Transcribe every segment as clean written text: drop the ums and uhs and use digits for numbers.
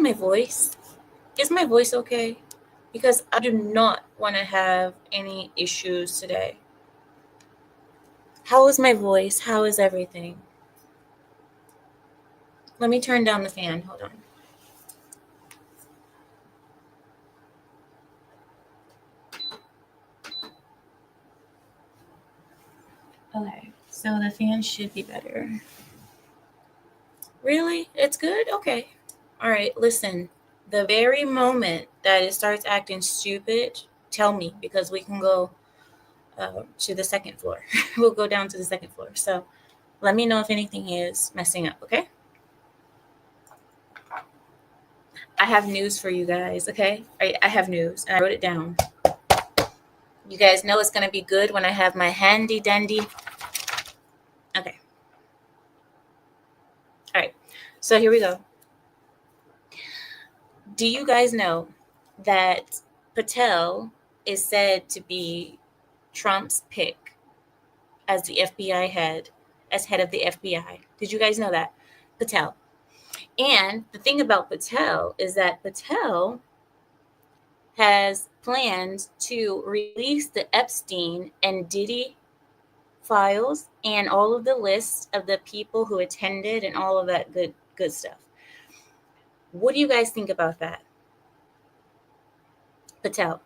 my voice? Is my voice okay? Because I do not want to have any issues today. How is my voice? How is everything? Let me turn down the fan. Hold on. Okay, so the fan should be better. Really? It's good? Okay. All right, listen. The very moment that it starts acting stupid, tell me because we can go to the second floor. We'll go down to the second floor. So let me know if anything is messing up, okay? I have news for you guys, okay? I have news, and I wrote it down. You guys know it's going to be good when I have my handy dandy. Okay. All right. So here we go. Do you guys know that Patel is said to be Trump's pick as the FBI head, as head of the FBI? Did you guys know that? Patel. And the thing about Patel is that Patel has plans to release the Epstein and Diddy files and all of the lists of the people who attended and all of that good stuff. What do you guys think about that? Patel.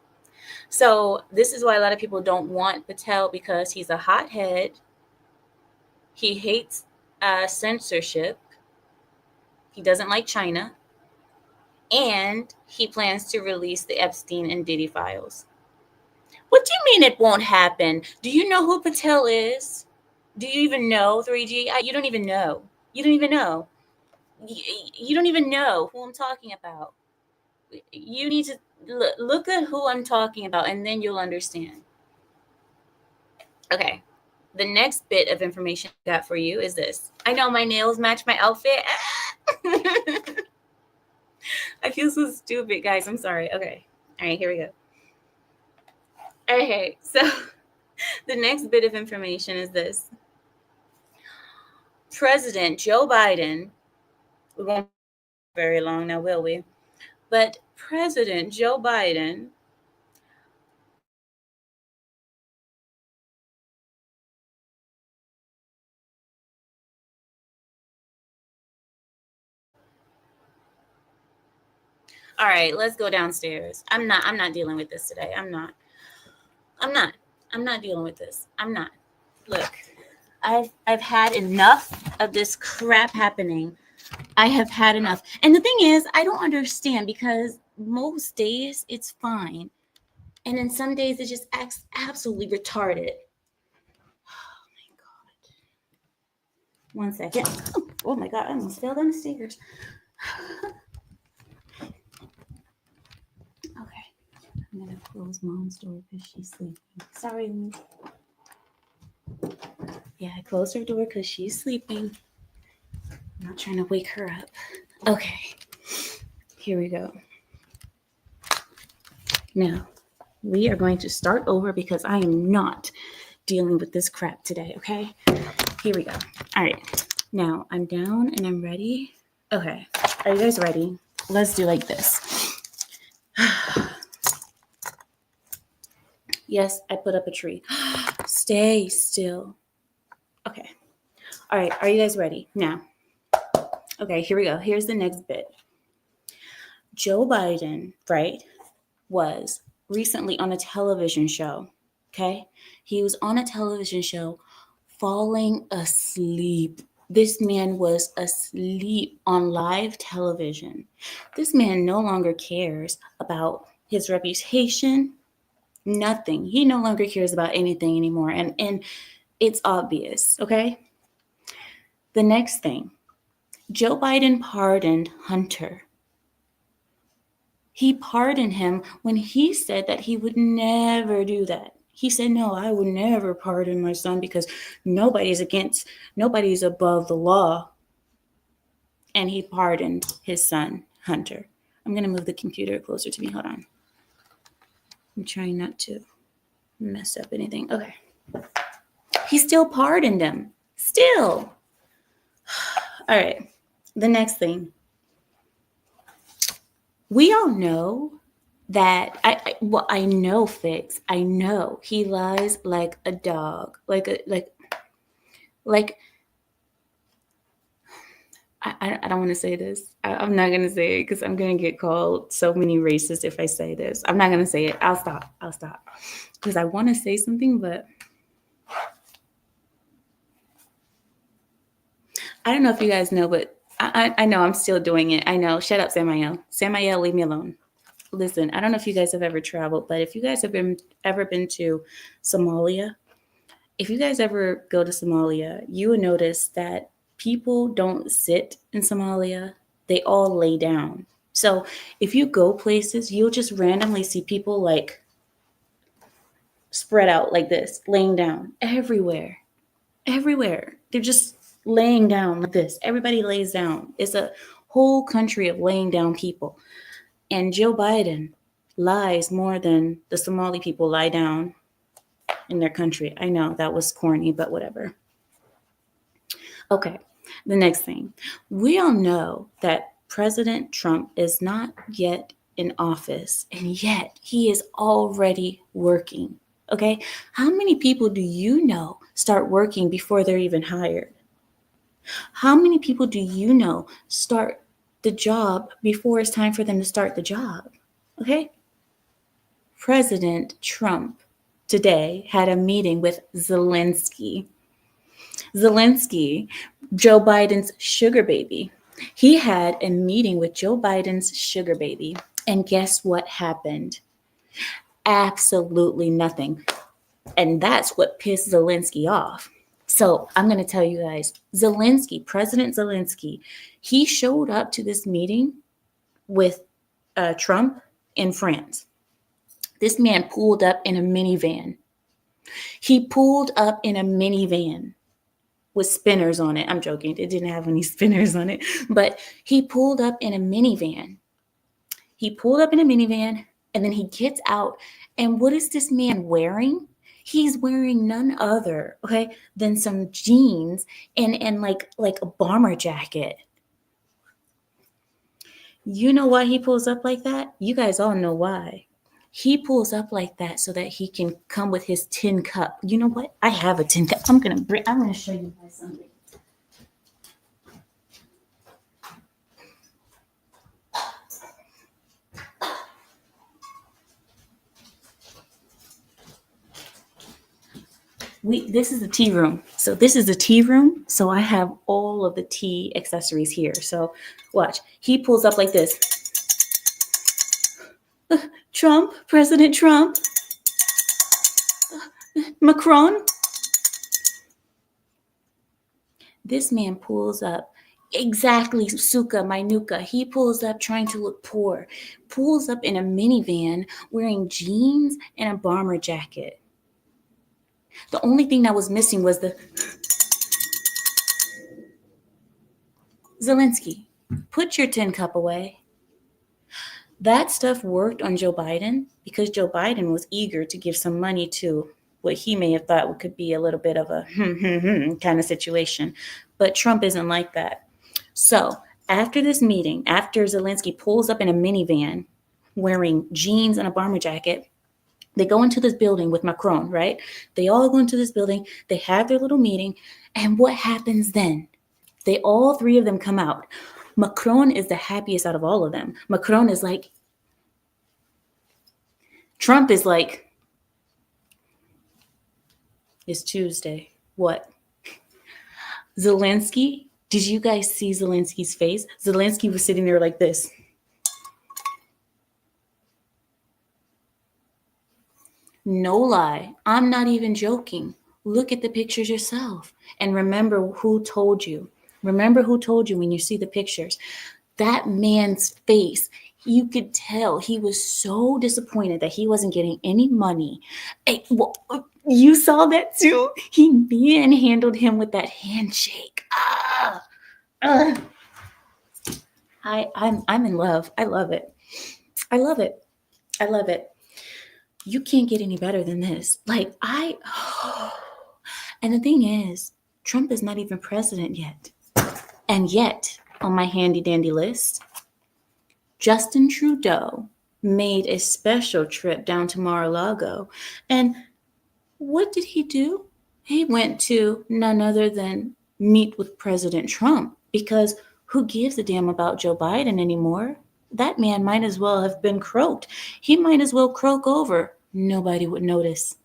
So this is why a lot of people don't want Patel, because he's a hothead. He hates censorship. He doesn't like China. And he plans to release the Epstein and Diddy files. What do you mean it won't happen? Do you know who Patel is? Do you even know 3G? You don't even know. You don't even know. You don't even know who I'm talking about. You need to look at who I'm talking about, and then you'll understand. Okay. The next bit of information I got for you is this. I know my nails match my outfit. I feel so stupid, guys. I'm sorry. Okay. All right, here we go. Okay, so the next bit of information is this. President Joe Biden, we won't be very long now, will we? But President Joe Biden all right, let's go downstairs. I'm not dealing with this today. I'm not dealing with this. I'm not. Look, I've had enough of this crap happening. I have had enough. And the thing is, I don't understand, because most days it's fine. And then some days it just acts absolutely retarded. Oh my God. 1 second. Oh my God, I almost fell down the stairs. Okay. I'm going to close Mom's door because she's sleeping. Sorry. Yeah, I closed her door because she's sleeping. I'm not trying to wake her up. Okay. Here we go. Now, we are going to start over because I am not dealing with this crap today, okay? Here we go. All right. Now, I'm down and I'm ready. Okay. Are you guys ready? Let's do like this. Yes, I put up a tree. Stay still. Okay. All right. Are you guys ready? Now. Okay, here we go. Here's the next bit. Joe Biden, right, was recently on a television show. Okay. He was on a television show falling asleep. This man was asleep on live television. This man no longer cares about his reputation. Nothing. He no longer cares about anything anymore. And it's obvious, okay? The next thing, Joe Biden pardoned Hunter. He pardoned him when he said that he would never do that. He said, no, I would never pardon my son because nobody's above the law. And he pardoned his son, Hunter. I'm going to move the computer closer to me. Hold on. I'm trying not to mess up anything. Okay. He still pardoned him. Still. All right. The next thing. We all know that I know Fix. I know he lies like a dog, like I don't want to say this. I'm not gonna say it because I'm gonna get called so many racists if I say this. I'm not gonna say it. I'll stop. Because I want to say something, but I don't know if you guys know, but I know I'm still doing it. I know. Shut up, Samael. Samael, leave me alone. Listen, I don't know if you guys have ever traveled, but if you guys have ever been to Somalia, if you guys ever go to Somalia, you will notice that people don't sit in Somalia. They all lay down. So if you go places, you'll just randomly see people like spread out like this, laying down everywhere. Everywhere. They're just laying down like this. Everybody lays down. It's a whole country of laying down people. And Joe Biden lies more than the Somali people lie down in their country. I know that was corny, but whatever. Okay, the next thing. We all know that President Trump is not yet in office, and yet he is already working. Okay, how many people do you know start working before they're even hired? How many people do you know start the job before it's time for them to start the job? Okay, President Trump today had a meeting with Zelensky. Zelensky, Joe Biden's sugar baby. He had a meeting with Joe Biden's sugar baby. And guess what happened? Absolutely nothing. And that's what pissed Zelensky off. So I'm going to tell you guys, President Zelensky, he showed up to this meeting with Trump in France. This man pulled up in a minivan. He pulled up in a minivan with spinners on it. I'm joking. It didn't have any spinners on it, but he pulled up in a minivan. And then he gets out. And what is this man wearing? He's wearing none other, okay, than some jeans and like a bomber jacket. You know why he pulls up like that? You guys all know why. He pulls up like that so that he can come with his tin cup. You know what? I have a tin cup. I'm gonna show you guys something. This is the tea room. So this is the tea room. So I have all of the tea accessories here. So watch. He pulls up like this. Trump, President Trump, Macron. This man pulls up exactly suka minuka. He pulls up trying to look poor. Pulls up in a minivan wearing jeans and a bomber jacket. The only thing that was missing was the Zelensky. Put your tin cup away. That stuff worked on Joe Biden because Joe Biden was eager to give some money to what he may have thought could be a little bit of a kind of situation. But Trump isn't like that. So after this meeting, after Zelensky pulls up in a minivan wearing jeans and a bomber jacket, they go into this building with Macron, right? They all go into this building. They have their little meeting. And what happens then? All three of them come out. Macron is the happiest out of all of them. Macron is like, Trump is like, it's Tuesday. What? Zelensky, did you guys see Zelensky's face? Zelensky was sitting there like this. No lie. I'm not even joking. Look at the pictures yourself and remember who told you. Remember who told you when you see the pictures. That man's face, you could tell he was so disappointed that he wasn't getting any money. You saw that too? He manhandled him with that handshake. I'm in love. I love it. I love it. I love it. You can't get any better than this. And the thing is, Trump is not even president yet. And yet, on my handy dandy list, Justin Trudeau made a special trip down to Mar-a-Lago. And what did he do? He went to none other than meet with President Trump, because who gives a damn about Joe Biden anymore? That man might as well have been croaked. He might as well croak over. Nobody would notice.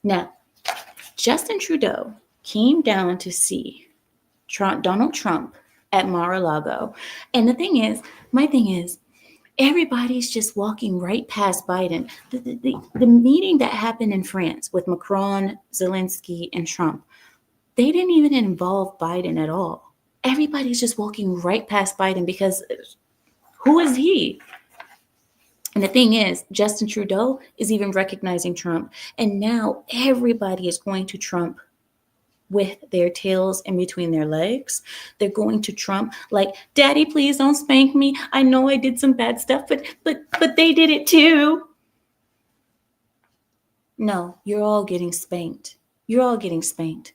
Now, Justin Trudeau came down to see Donald Trump at Mar-a-Lago. And my thing is, everybody's just walking right past Biden. The meeting that happened in France with Macron, Zelensky, and Trump, they didn't even involve Biden at all. Everybody's just walking right past Biden because who is he? And the thing is, Justin Trudeau is even recognizing Trump. And now everybody is going to Trump with their tails in between their legs. They're going to Trump like, Daddy, please don't spank me. I know I did some bad stuff, but they did it too. No, you're all getting spanked. You're all getting spanked.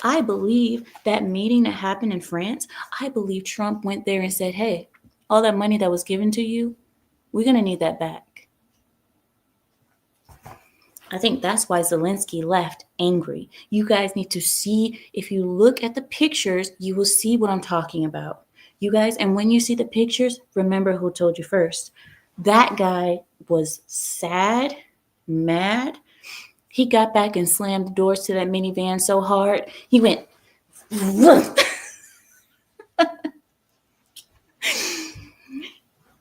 I believe that meeting that happened in France, I believe Trump went there and said, hey, all that money that was given to you, we're going to need that back. I think that's why Zelensky left angry. You guys need to see, if you look at the pictures, you will see what I'm talking about. You guys, and when you see the pictures, remember who told you first. That guy was sad, mad. He got back and slammed the doors to that minivan so hard, he went,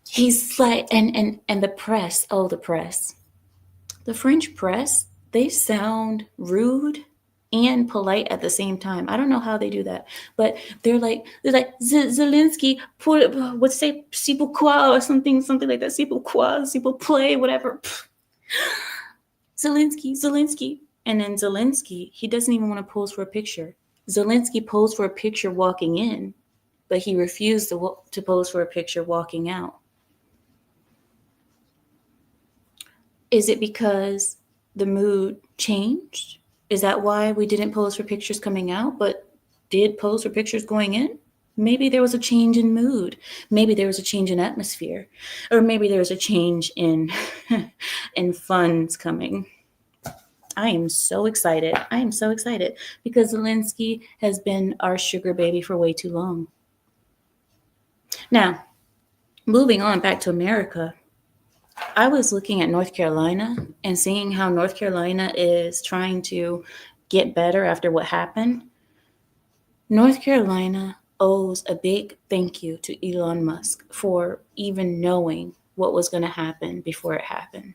he's like, and the press, the press. The French press, they sound rude and polite at the same time. I don't know how they do that, but they're like Zelensky, what's say, s'il vous plaît, or something like that. S'il vous plaît, s'il vous plaît, whatever. Zelensky. And then Zelensky, he doesn't even want to pose for a picture. Zelensky posed for a picture walking in, but he refused to pose for a picture walking out. Is it because the mood changed? Is that why we didn't pose for pictures coming out, but did pose for pictures going in? Maybe there was a change in mood. Maybe there was a change in atmosphere. Or maybe there was a change in funds coming. I am so excited. Because Zelensky has been our sugar baby for way too long. Now, moving on back to America, I was looking at North Carolina and seeing how North Carolina is trying to get better after what happened. North Carolina owes a big thank you to Elon Musk for even knowing what was going to happen before it happened.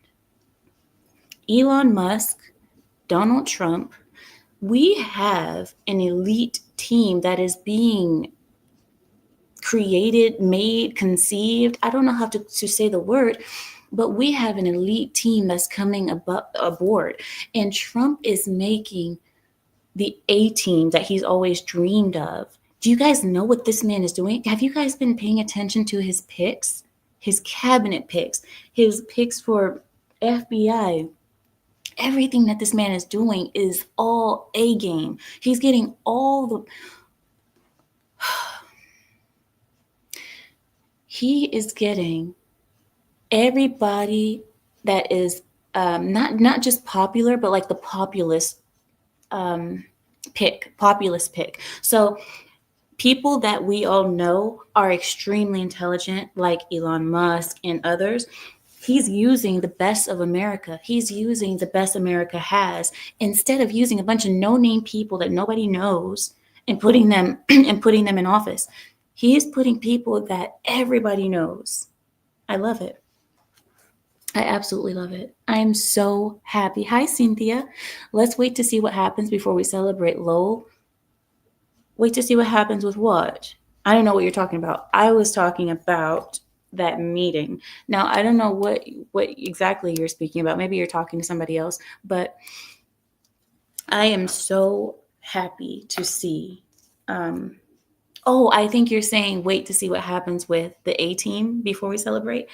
Elon Musk, Donald Trump, we have an elite team that is being created, made, conceived. I don't know how to say the word, but we have an elite team that's coming aboard. And Trump is making the A team that he's always dreamed of. Do you guys know what this man is doing? Have you guys been paying attention to his picks? His cabinet picks, his picks for FBI. Everything that this man is doing is all A game. He's getting all the... He is getting everybody that is not just popular, but like the populist pick. So people that we all know are extremely intelligent, like Elon Musk and others. He's using the best of America. He's using the best America has, instead of using a bunch of no-name people that nobody knows and putting them in office. He is putting people that everybody knows. I love it. I absolutely love it. I am so happy. Hi, Cynthia. Let's wait to see what happens before we celebrate. Lowell. Wait to see what happens with what? I don't know what you're talking about. I was talking about that meeting. Now, I don't know what exactly you're speaking about. Maybe you're talking to somebody else, but I am so happy to see. I think you're saying wait to see what happens with the A team before we celebrate.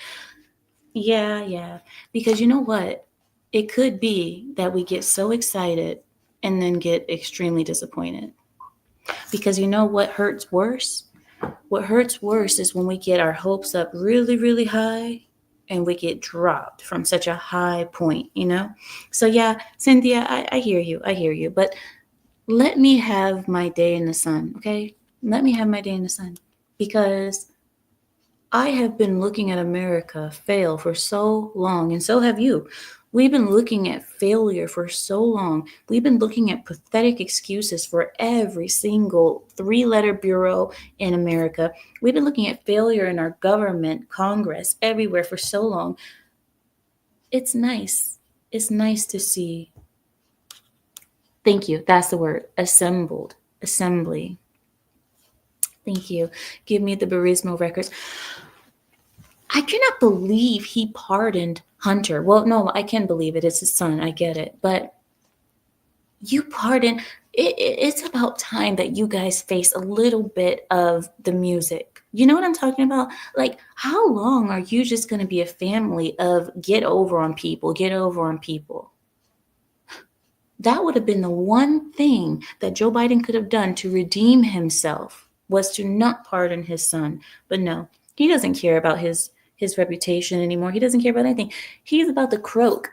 Yeah. Because you know what? It could be that we get so excited and then get extremely disappointed. Because you know what hurts worse? What hurts worse is when we get our hopes up really, really high and we get dropped from such a high point, you know? So, yeah, Cynthia, I hear you. I hear you. But let me have my day in the sun, okay? Let me have my day in the sun because I have been looking at America fail for so long, and so have you. We've been looking at failure for so long. We've been looking at pathetic excuses for every single 3 letter bureau in America. We've been looking at failure in our government, Congress, everywhere for so long. It's nice. It's nice to see. Thank you. That's the word. Assembled. Assembly. Thank you. Give me the Burismo records. I cannot believe he pardoned Hunter. Well, no, I can believe it. It's his son. I get it. But you pardon. It's about time that you guys face a little bit of the music. You know what I'm talking about? Like, how long are you just going to be a family of get over on people, get over on people? That would have been the one thing that Joe Biden could have done to redeem himself was to not pardon his son. But no, he doesn't care about his reputation anymore. He doesn't care about anything. He's about to croak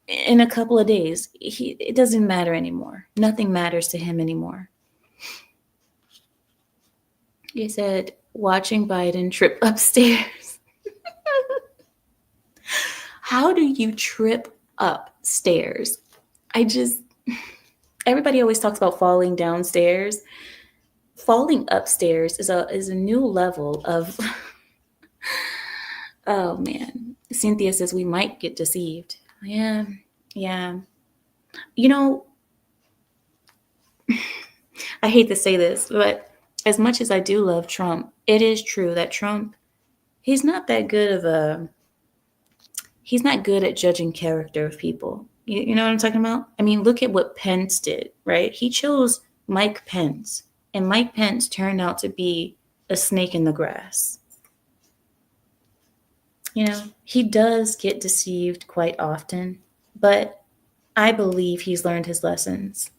in a couple of days. It doesn't matter anymore. Nothing matters to him anymore. He said, watching Biden trip upstairs. How do you trip upstairs? Everybody always talks about falling downstairs. Falling upstairs is a new level of oh man. Cynthia says we might get deceived. Yeah. You know, I hate to say this, but as much as I do love Trump, it is true that Trump, he's not that good of a he's not good at judging character of people. You know what I'm talking about? I mean, look at what Pence did, right? He chose Mike Pence, and Mike Pence turned out to be a snake in the grass. You know, he does get deceived quite often, but I believe he's learned his lessons.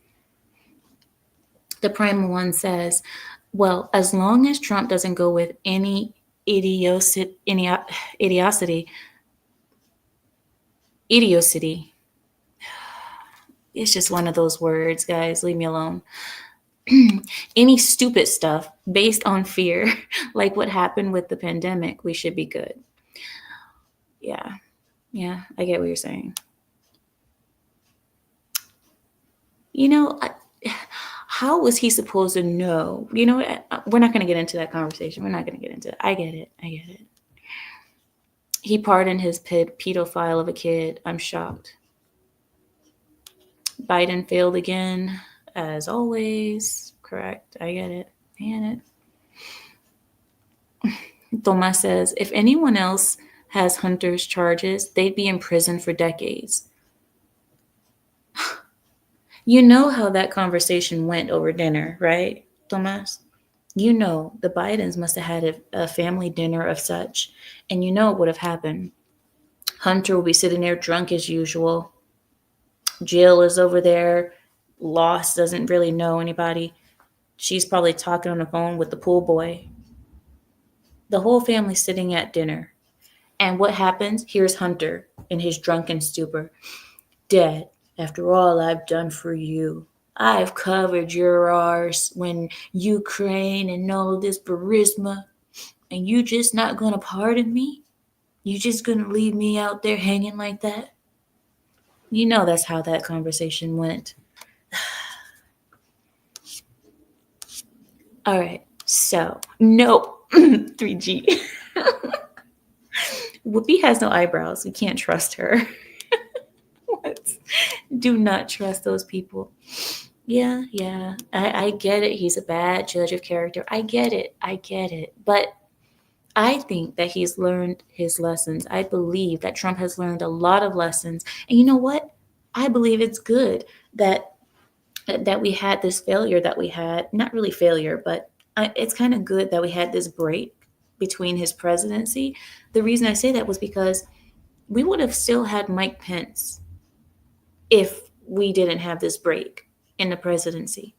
The Primal One says, well, as long as Trump doesn't go with any idiocy, it's just one of those words, guys, leave me alone. Any stupid stuff based on fear, like what happened with the pandemic, we should be good. Yeah, I get what you're saying. You know, how was he supposed to know? You know, we're not going to get into that conversation. We're not going to get into it. I get it. He pardoned his pedophile of a kid. I'm shocked. Biden failed again, as always. Correct. I get it. Thomas says, if anyone else has Hunter's charges, they'd be in prison for decades. You know how that conversation went over dinner, right, Thomas? You know the Bidens must have had a family dinner of such, and you know what would have happened. Hunter will be sitting there drunk as usual. Jill is over there, lost, doesn't really know anybody. She's probably talking on the phone with the pool boy. The whole family sitting at dinner. And what happens? Here's Hunter in his drunken stupor. Dad, after all I've done for you, I've covered your arse when Ukraine and all this Burisma, and you just not gonna pardon me? You just gonna leave me out there hanging like that? You know that's how that conversation went. All right, so no 3G. Whoopi has no eyebrows. We can't trust her. What? Do not trust those people. Yeah. I get it. He's a bad judge of character. I get it. But I think that he's learned his lessons. I believe that Trump has learned a lot of lessons. And you know what? I believe it's good that we had this failure that we had. Not really failure, but it's kind of good that we had this break between his presidency. The reason I say that was because we would have still had Mike Pence if we didn't have this break in the presidency.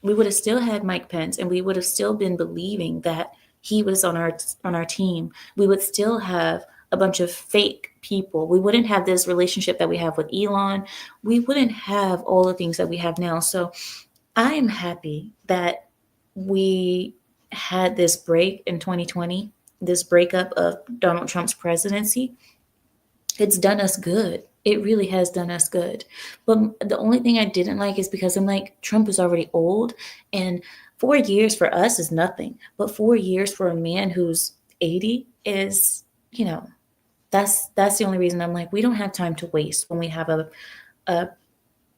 We would have still had Mike Pence, and we would have still been believing that he was on our team, we would still have a bunch of fake people. We wouldn't have this relationship that we have with Elon. We wouldn't have all the things that we have now. So I am happy that we had this break in 2020, this breakup of Donald Trump's presidency. It's done us good. It really has done us good. But the only thing I didn't like is because I'm like, Trump is already old, and 4 years for us is nothing. But 4 years for a man who's 80 is, you know, that's the only reason I'm like, we don't have time to waste when we have a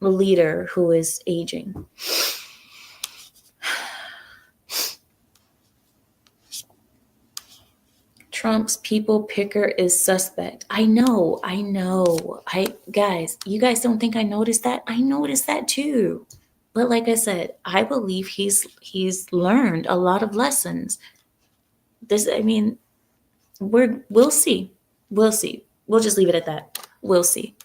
leader who is aging. Trump's people picker is suspect. I know. Guys, you guys don't think I noticed that? I noticed that too. But like I said, I believe he's learned a lot of lessons. I mean, we'll see. We'll see. We'll just leave it at that. We'll see.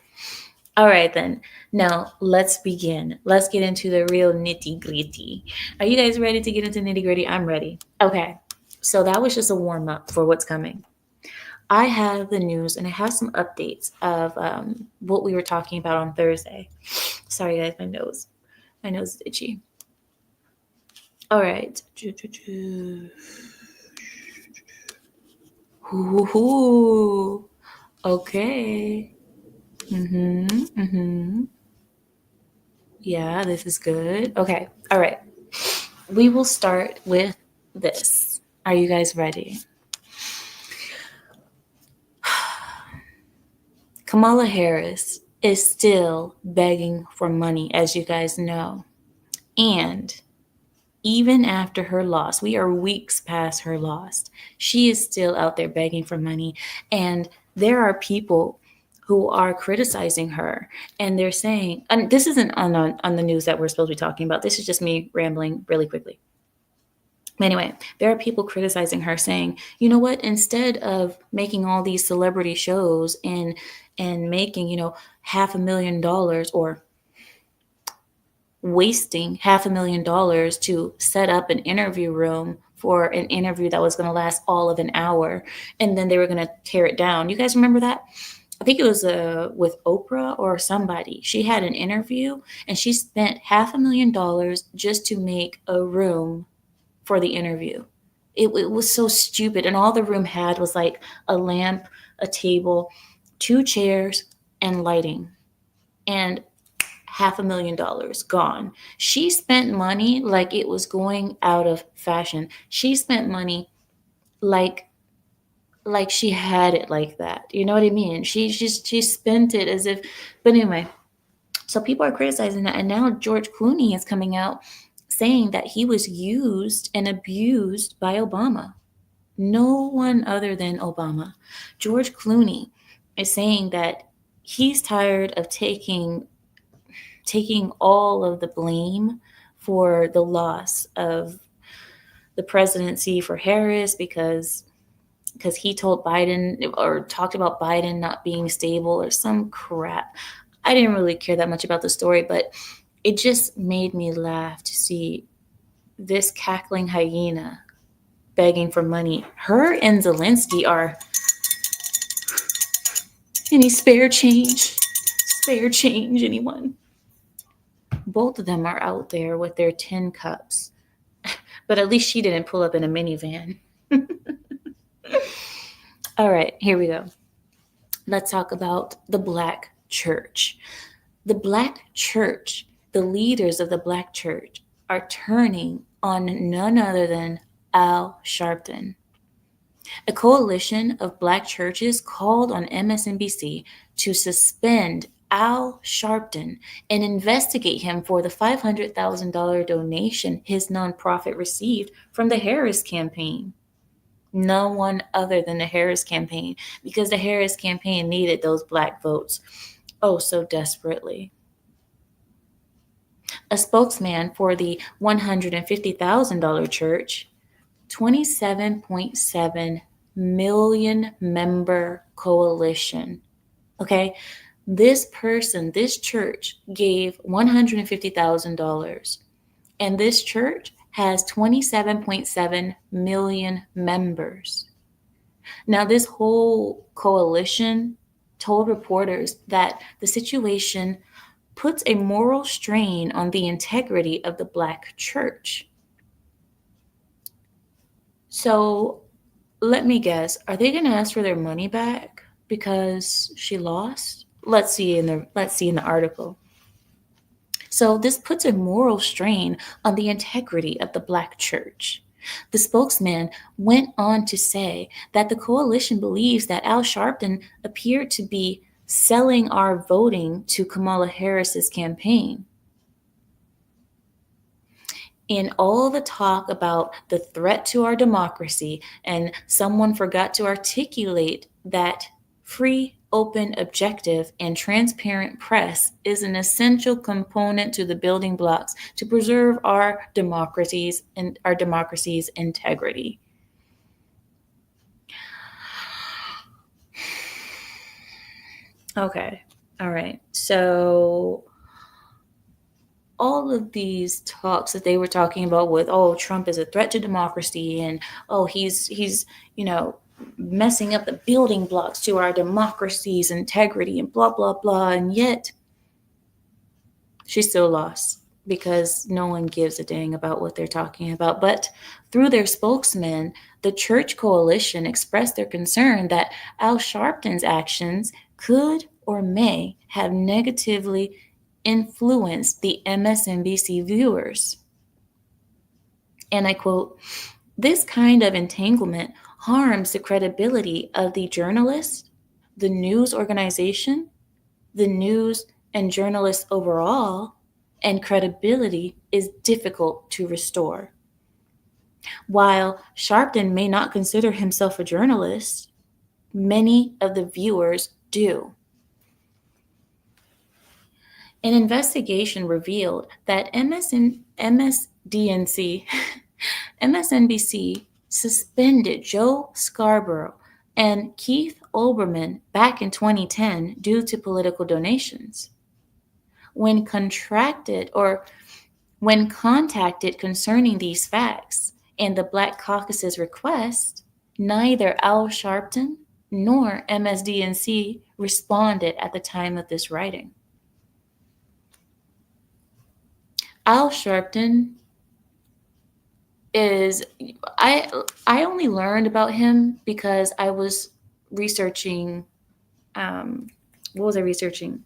All right then. Now let's begin. Let's get into the real nitty-gritty. Are you guys ready to get into nitty-gritty? I'm ready. Okay. So that was just a warm up for what's coming. I have the news and I have some updates of what we were talking about on Thursday. Sorry, guys, my nose is itchy. All right. Ooh, okay. Yeah, this is good. Okay. All right. We will start with this. Are you guys ready? Kamala Harris is still begging for money, as you guys know. And even after her loss, we are weeks past her loss, she is still out there begging for money. And there are people who are criticizing her, and they're saying, and this isn't on the news that we're supposed to be talking about. This is just me rambling really quickly. Anyway, there are people criticizing her, saying, you know what, instead of making all these celebrity shows and making, $500,000 or wasting $500,000 to set up an interview room for an interview that was going to last all of an hour, and then they were going to tear it down. You guys remember that? I think it was with Oprah or somebody. She had an interview and she spent $500,000 just to make a room for the interview. It was so stupid. And all the room had was like a lamp, a table, 2 chairs, and lighting. And $500,000 gone. She spent money like it was going out of fashion. She spent money like she had it like that. You know what I mean? She spent it as if. But anyway, so people are criticizing that, and now George Clooney is coming out saying that he was used and abused by Obama. No one other than Obama. George Clooney is saying that he's tired of taking all of the blame for the loss of the presidency for Harris because he told Biden or talked about Biden not being stable or some crap. I didn't really care that much about the story, but it just made me laugh to see this cackling hyena begging for money. Her and Zelensky are. Any spare change? Spare change, anyone? Both of them are out there with their tin cups. But at least she didn't pull up in a minivan. All right, here we go. Let's talk about the Black church. The Black church, the leaders of the Black church are turning on none other than Al Sharpton. A coalition of Black churches called on MSNBC to suspend Al Sharpton and investigate him for the $500,000 donation his nonprofit received from the Harris campaign. No one other than the Harris campaign, because the Harris campaign needed those Black votes oh so desperately. A spokesman for the $150,000 church, 27.7 million member coalition. Okay, this church gave $150,000, and this church has 27.7 million members. Now, this whole coalition told reporters that the situation puts a moral strain on the integrity of the Black church. So, let me guess, are they going to ask for their money back because she lost? Let's see in the article. So this puts a moral strain on the integrity of the Black church. The spokesman went on to say that the coalition believes that Al Sharpton appeared to be selling our voting to Kamala Harris's campaign. In all the talk about the threat to our democracy, and someone forgot to articulate that free, open, objective, and transparent press is an essential component to the building blocks to preserve our democracies and our democracy's integrity. Okay. All right. So all of these talks that they were talking about with, oh, Trump is a threat to democracy, and oh, he's messing up the building blocks to our democracy's integrity, and blah blah blah, and yet she still lost because no one gives a dang about what they're talking about. But through their spokesman, the church coalition expressed their concern that Al Sharpton's actions could or may have negatively influenced the MSNBC viewers. And I quote, "This kind of entanglement harms the credibility of the journalist, the news organization, the news and journalists overall, and credibility is difficult to restore." While Sharpton may not consider himself a journalist, many of the viewers do. An investigation revealed that MSNBC suspended Joe Scarborough and Keith Olbermann back in 2010 due to political donations. When contacted concerning these facts and the Black Caucus's request, neither Al Sharpton nor MSDNC responded at the time of this writing. Al Sharpton is I only learned about him because I was researching what was I researching?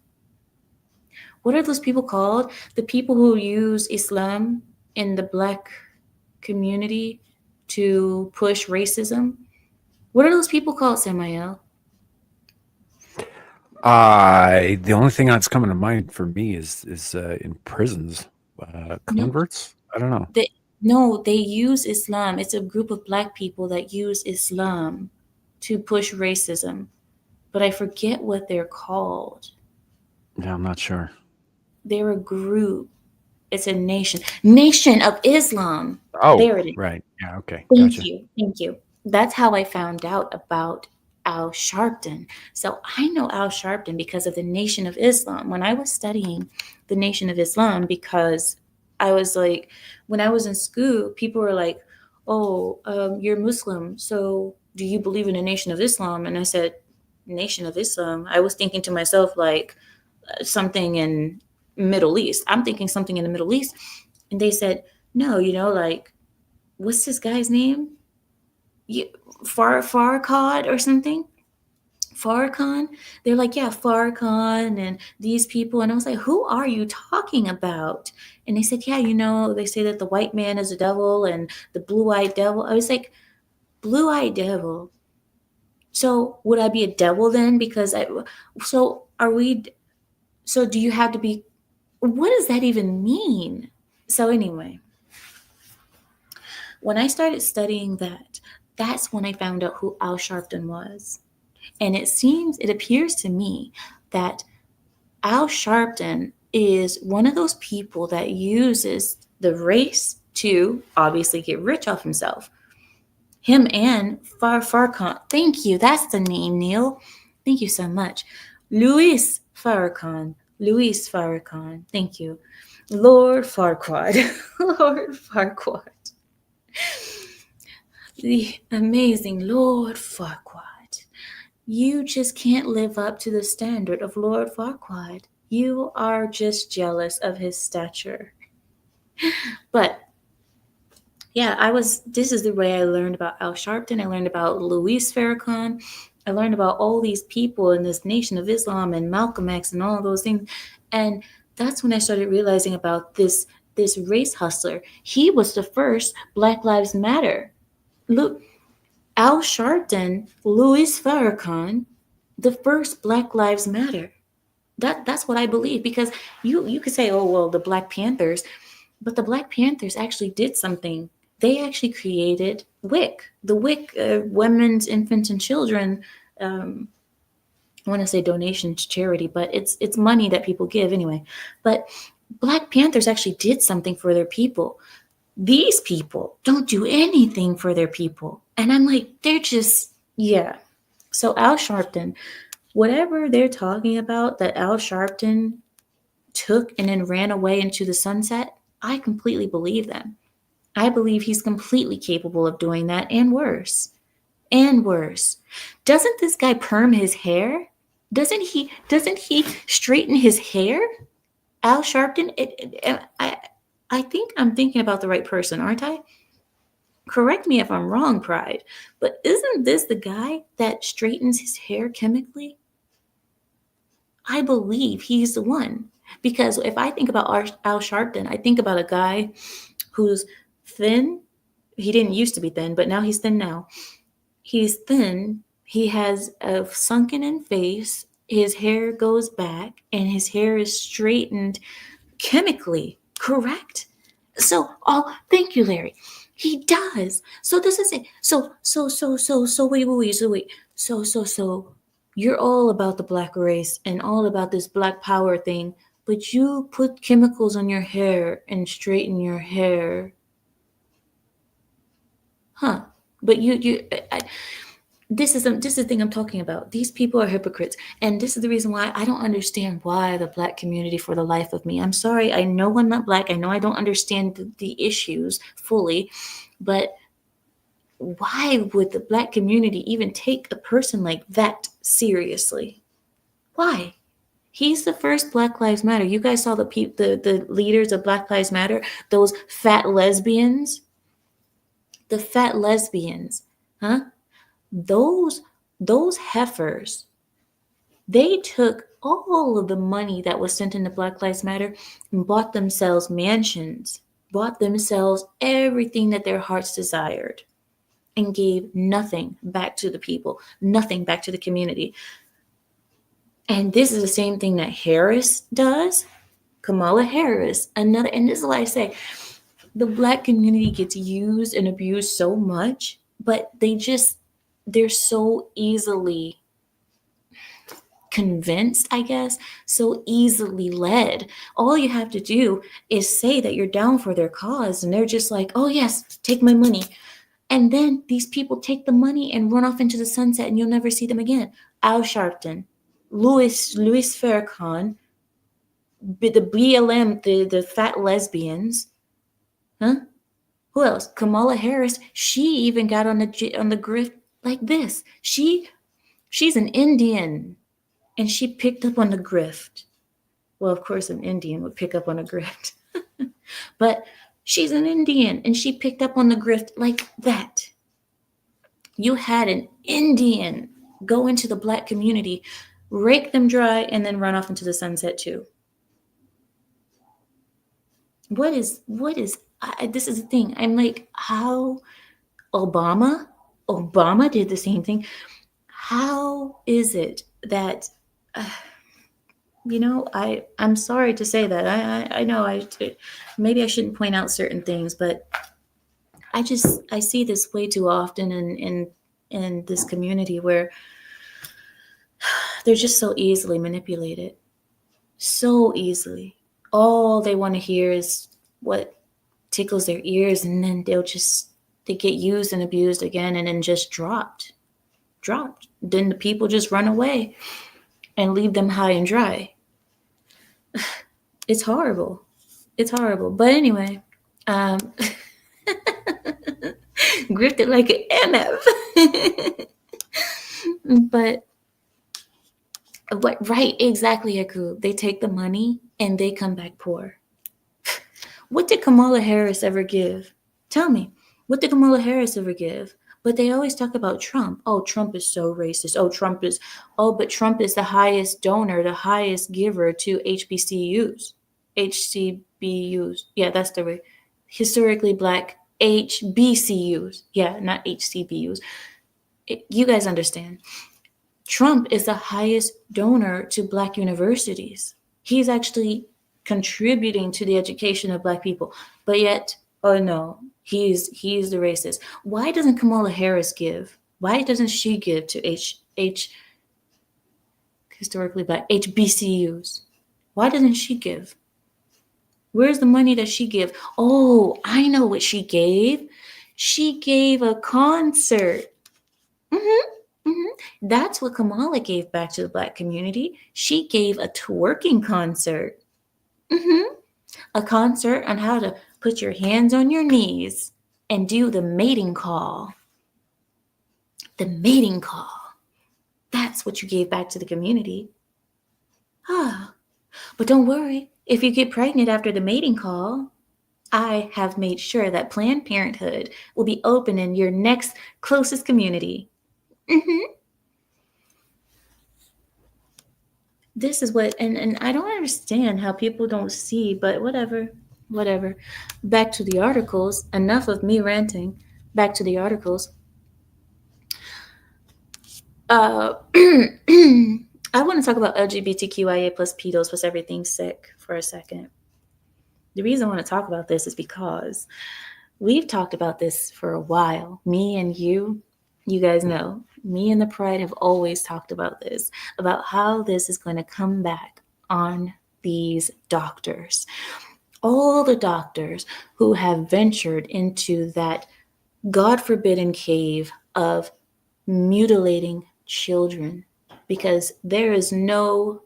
What are those people called? The people who use Islam in the Black community to push racism. What are those people called, Samael? The only thing that's coming to mind for me is in prisons, No, converts. I don't know. they use Islam. It's a group of Black people that use Islam to push racism, but I forget what they're called. Yeah, I'm not sure. They're a group. It's a nation of Islam. Oh, There it is. right. Yeah. Okay. Thank Gotcha. you. Thank you. That's how I found out about Al Sharpton. So I know Al Sharpton because of the Nation of Islam. When I was studying the Nation of Islam, because I was like, when I was in school, people were like, oh, you're Muslim. So do you believe in the Nation of Islam? And I said, Nation of Islam. I was thinking to myself, like, something in Middle East. I'm thinking something in the Middle East. And they said, no, like, what's this guy's name? Farrakhan or something? Farrakhan? They're like, yeah, Farrakhan and these people. And I was like, who are you talking about? And they said, yeah, they say that the white man is a devil and the blue-eyed devil. I was like, blue-eyed devil. So would I be a devil then? So do you have to be, what does that even mean? So anyway, when I started studying that, that's when I found out who Al Sharpton was. And it appears to me that Al Sharpton is one of those people that uses the race to obviously get rich off himself. Him and Farrakhan. Thank you. That's the name, Neil. Thank you so much. Louis Farrakhan. Thank you. Lord Farquaad. Lord Farquaad. The amazing Lord Farquaad. You just can't live up to the standard of Lord Farquaad. You are just jealous of his stature. But yeah, this is the way I learned about Al Sharpton. I learned about Luis Farrakhan. I learned about all these people in this Nation of Islam and Malcolm X and all of those things. And that's when I started realizing about this race hustler. He was the first Black Lives Matter. Look, Al Sharpton, Luis Farrakhan, the first Black Lives Matter. That's what I believe, because you could say, oh well, the Black Panthers, but the Black Panthers actually did something. They actually created WIC, the WIC, Women's, Infants, and Children. Um, I want to say donation to charity, but it's money that people give anyway. But Black Panthers actually did something for their people. These people don't do anything for their people, and I'm like, they're just, yeah. So Al Sharpton, whatever they're talking about that Al Sharpton took and then ran away into the sunset, I completely believe them. I believe he's completely capable of doing that, and worse. And worse. Doesn't this guy perm his hair? Doesn't he straighten his hair? Al Sharpton, I think I'm thinking about the right person, aren't I? Correct me if I'm wrong, Pride, but isn't this the guy that straightens his hair chemically? I believe he's the one. Because if I think about Al Sharpton, I think about a guy who's thin. He didn't used to be thin, but now he's thin now. He's thin. He has a sunken in face. His hair goes back and his hair is straightened chemically, correct? So, oh, thank you, Larry. He does. So this is it. So wait. So you're all about the black race and all about this black power thing, but you put chemicals on your hair and straighten your hair. Huh. But this is the thing I'm talking about. These people are hypocrites, and this is the reason why I don't understand why the black community, for the life of me. I'm sorry, I know I'm not black. I know I don't understand the issues fully, but why would the black community even take a person like that seriously? Why? He's the first Black Lives Matter. You guys saw the leaders of Black Lives Matter, those fat lesbians, the fat lesbians, huh? Those heifers, they took all of the money that was sent into Black Lives Matter and bought themselves mansions, bought themselves everything that their hearts desired, and gave nothing back to the people, nothing back to the community. And this is the same thing that Harris does. Kamala Harris, another, and this is what I say, the black community gets used and abused so much, but they're so easily convinced, I guess, so easily led. All you have to do is say that you're down for their cause, and they're just like, oh yes, take my money. And then these people take the money and run off into the sunset, and you'll never see them again. Al Sharpton, Louis Farrakhan, the BLM, the fat lesbians, huh? Who else? Kamala Harris. She even got on the grift like this. She's an Indian, and she picked up on the grift. Well, of course, an Indian would pick up on a grift, but she's an Indian, and she picked up on the grift like that. You had an Indian go into the black community, rake them dry, and then run off into the sunset too. What is this is the thing. I'm like, how Obama did the same thing. How is it that I'm sorry to say that. I know maybe I shouldn't point out certain things, but I see this way too often in this community where they're just so easily manipulated. So easily. All they want to hear is what tickles their ears, and then they get used and abused again, and then just dropped. Then the people just run away and leave them high and dry. It's horrible. But anyway, grifted like an MF. But what? Right, exactly, Aku. They take the money and they come back poor. What did Kamala Harris ever give? Tell me, what did Kamala Harris ever give? But they always talk about Trump. Oh, Trump is so racist. But Trump is the highest donor, the highest giver to HBCUs. HCBUs. Yeah, that's the way. Historically Black HBCUs. Yeah, not HCBUs. You guys understand. Trump is the highest donor to Black universities. He's actually contributing to the education of Black people. But yet, oh no, he's the racist. Why doesn't Kamala Harris give? Why doesn't she give to historically Black HBCUs? Why doesn't she give? Where's the money that she gave? Oh, I know what she gave. She gave a concert. That's what Kamala gave back to the Black community. She gave a twerking concert. A concert on how to put your hands on your knees and do the mating call. The mating call. That's what you gave back to the community. But don't worry. If you get pregnant after the mating call, I have made sure that Planned Parenthood will be open in your next closest community. This is what, and I don't understand how people don't see, but whatever. Back to the articles. Enough of me ranting. Back to the articles. I want to talk about LGBTQIA plus pedos plus everything sick for a second. The reason I want to talk about this is because we've talked about this for a while. Me and you guys know, me and the Pride have always talked about this, about how this is going to come back on these doctors. All the doctors who have ventured into that God forbidden cave of mutilating children, because there is no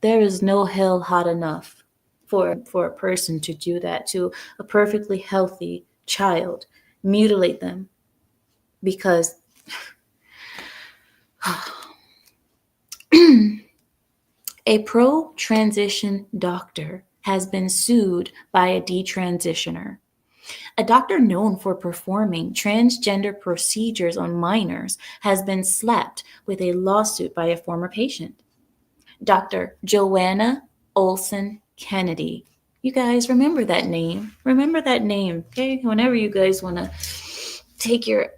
hell hot enough for a person to do that to a perfectly healthy child, mutilate them, because a pro-transition doctor has been sued by a detransitioner. A doctor known for performing transgender procedures on minors has been slapped with a lawsuit by a former patient. Dr. Joanna Olson Kennedy. You guys remember that name. Okay? Whenever you guys want to take your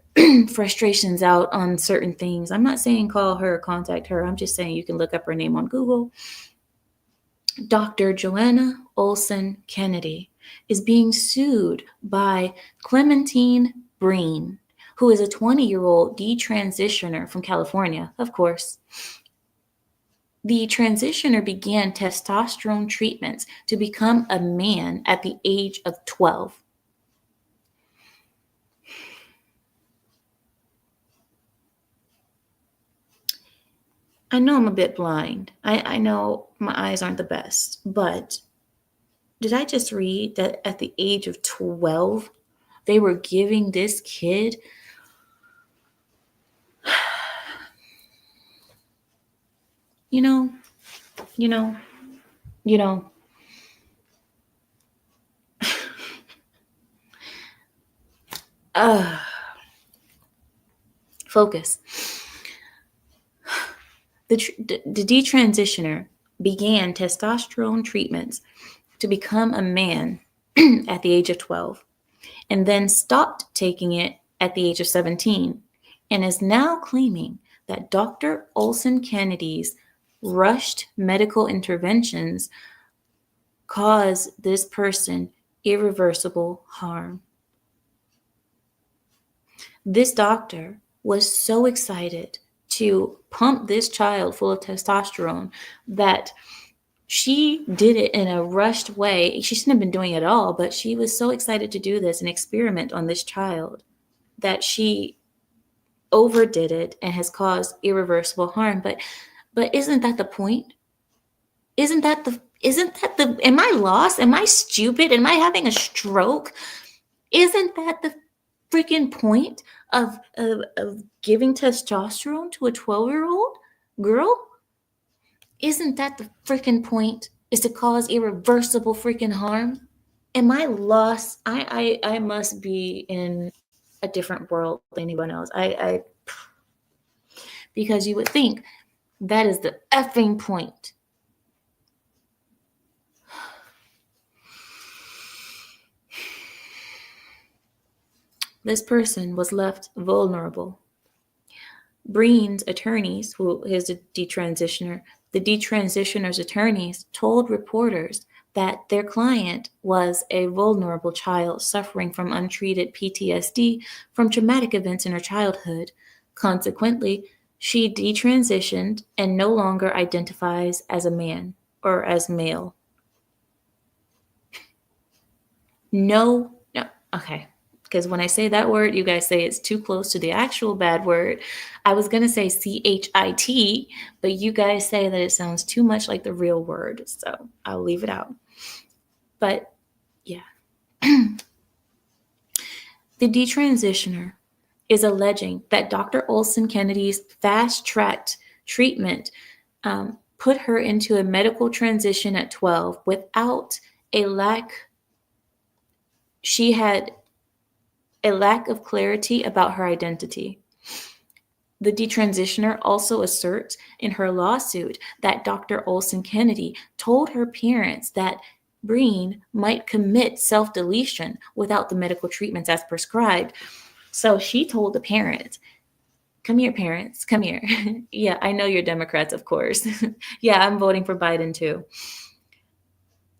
frustrations out on certain things, I'm not saying call her or contact her. I'm just saying you can look up her name on Google. Dr. Joanna Olson Kennedy is being sued by Clementine Breen, who is a 20-year-old detransitioner from California, of course. The transitioner began testosterone treatments to become a man at the age of 12. I know I'm a bit blind. I know my eyes aren't the best, but did I just read that at the age of 12, they were giving this kid focus. The detransitioner began testosterone treatments to become a man at the age of 12, and then stopped taking it at the age of 17, and is now claiming that Dr. Olson Kennedy's rushed medical interventions cause this person irreversible harm. This doctor was so excited to pump this child full of testosterone that she did it in a rushed way. She shouldn't have been doing it at all, but she was so excited to do this and experiment on this child that she overdid it and has caused irreversible harm. But isn't that the point? Isn't that the am I lost? Am I stupid? Am I having a stroke? Isn't that freaking point of giving testosterone to a 12-year-old girl? Isn't that the freaking point? Is to cause irreversible freaking harm? Am I lost? I must be in a different world than anyone else. Because you would think that is the effing point. This person was left vulnerable. Breen's attorneys, who is a detransitioner, the detransitioner's attorneys told reporters that their client was a vulnerable child suffering from untreated PTSD from traumatic events in her childhood. Consequently, she detransitioned and no longer identifies as a man or as male. No, okay. Because when I say that word, you guys say it's too close to the actual bad word. I was going to say CHIT, but you guys say that it sounds too much like the real word. So I'll leave it out. But yeah. The detransitioner is alleging that Dr. Olson Kennedy's fast-tracked treatment put her into a medical transition at 12 without a lack. She had a lack of clarity about her identity. The detransitioner also asserts in her lawsuit that Dr. Olson Kennedy told her parents that Breen might commit self-deletion without the medical treatments as prescribed. So she told the parents, come here, parents, come here. Yeah, I know you're Democrats, of course. Yeah, I'm voting for Biden too.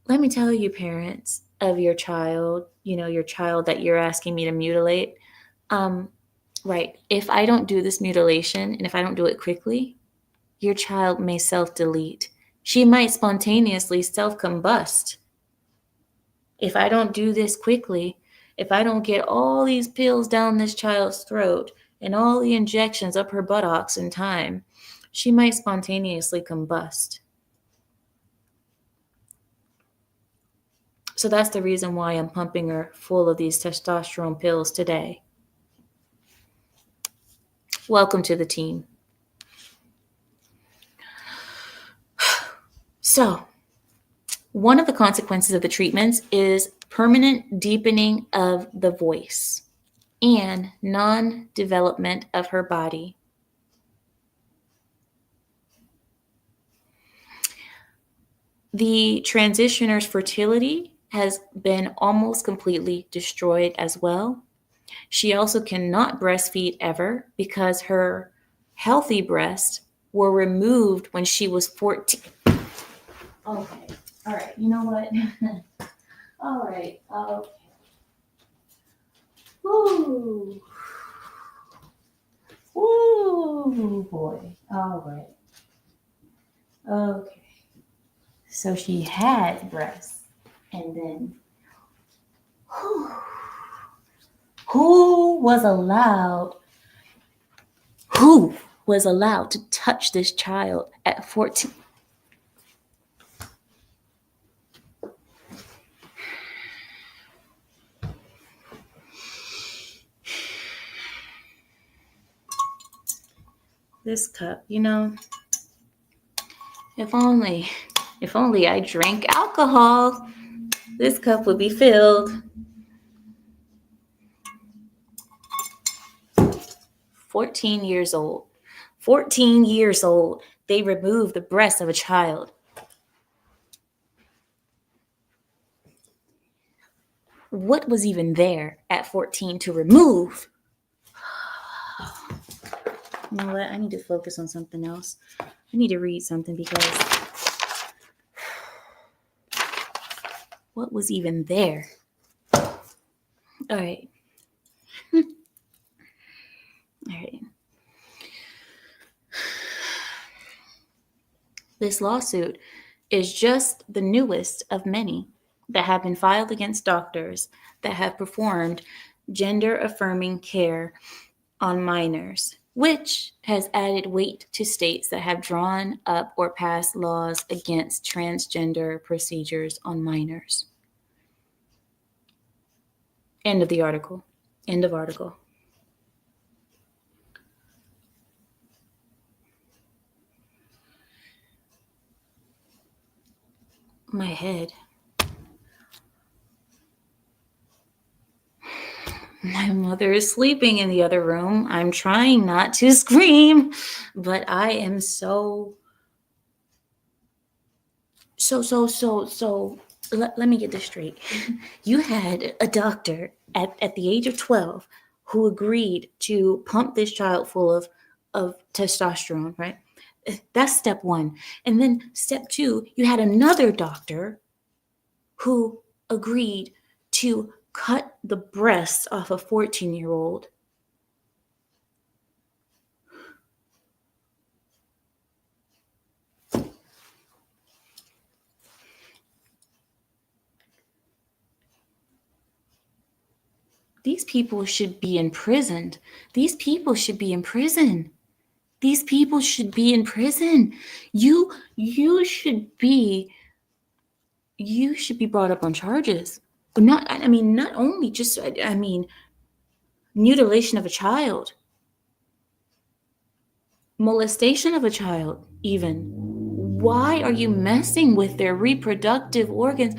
Let me tell you, parents of your child, your child that you're asking me to mutilate. Right. If I don't do this mutilation and if I don't do it quickly, your child may self-delete. She might spontaneously self-combust. If I don't do this quickly, if I don't get all these pills down this child's throat and all the injections up her buttocks in time, she might spontaneously combust. So that's the reason why I'm pumping her full of these testosterone pills today. Welcome to the team. So, one of the consequences of the treatments is permanent deepening of the voice and non-development of her body. The transitioner's fertility has been almost completely destroyed as well. She also cannot breastfeed ever because her healthy breasts were removed when she was 14. Okay. All right. You know what? All right. Okay. Woo. Woo, boy. All right. Okay. So she had breasts. And then who was allowed to touch this child at 14? This cup, if only I drank alcohol, this cup would be filled. 14 years old. 14 years old. They removed the breast of a child. What was even there at 14 to remove? You know what? I need to focus on something else. I need to read something because what was even there? All right. All right. This lawsuit is just the newest of many that have been filed against doctors that have performed gender-affirming care on minors, which has added weight to states that have drawn up or passed laws against transgender procedures on minors. End of the article. End of article. My head. My mother is sleeping in the other room. I'm trying not to scream, but I am so. Let me get this straight. You had a doctor at the age of 12 who agreed to pump this child full of testosterone, right? That's step one. And then step two, you had another doctor who agreed to cut the breasts off a 14-year-old. These people should be imprisoned. These people should be in prison. These people should be in prison. You should be brought up on charges. Not only just mutilation of a child, molestation of a child even. Why are you messing with their reproductive organs?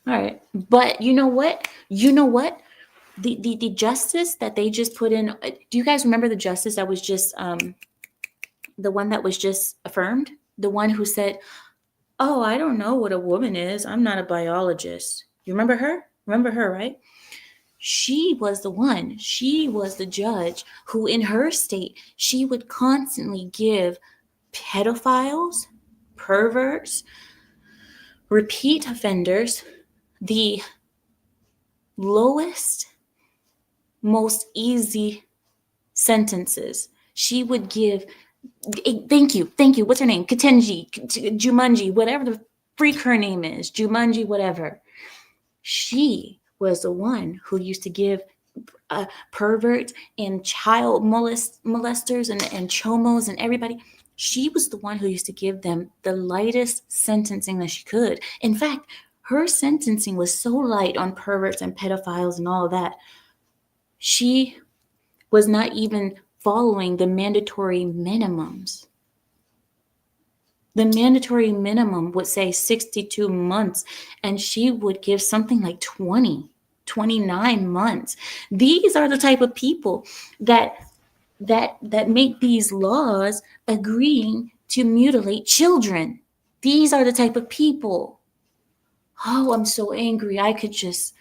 All right. But you know what? The justice that they just put in, do you guys remember the justice that was just the one that was just affirmed? The one who said, "Oh, I don't know what a woman is. I'm not a biologist." You remember her? Remember her, right? She was the one. She was the judge who, in her state, she would constantly give pedophiles, perverts, repeat offenders the lowest, most easy sentences. She would give, thank you. What's her name? Katenji, Jumanji, whatever the freak her name is, Jumanji, whatever. She was the one who used to give perverts and child molesters and chomos and everybody. She was the one who used to give them the lightest sentencing that she could. In fact, her sentencing was so light on perverts and pedophiles and all of that. She was not even following the mandatory minimums. The mandatory minimum would say 62 months, and she would give something like 29 months. These are the type of people that make these laws agreeing to mutilate children. These are the type of people. Oh, I'm so angry. I could just.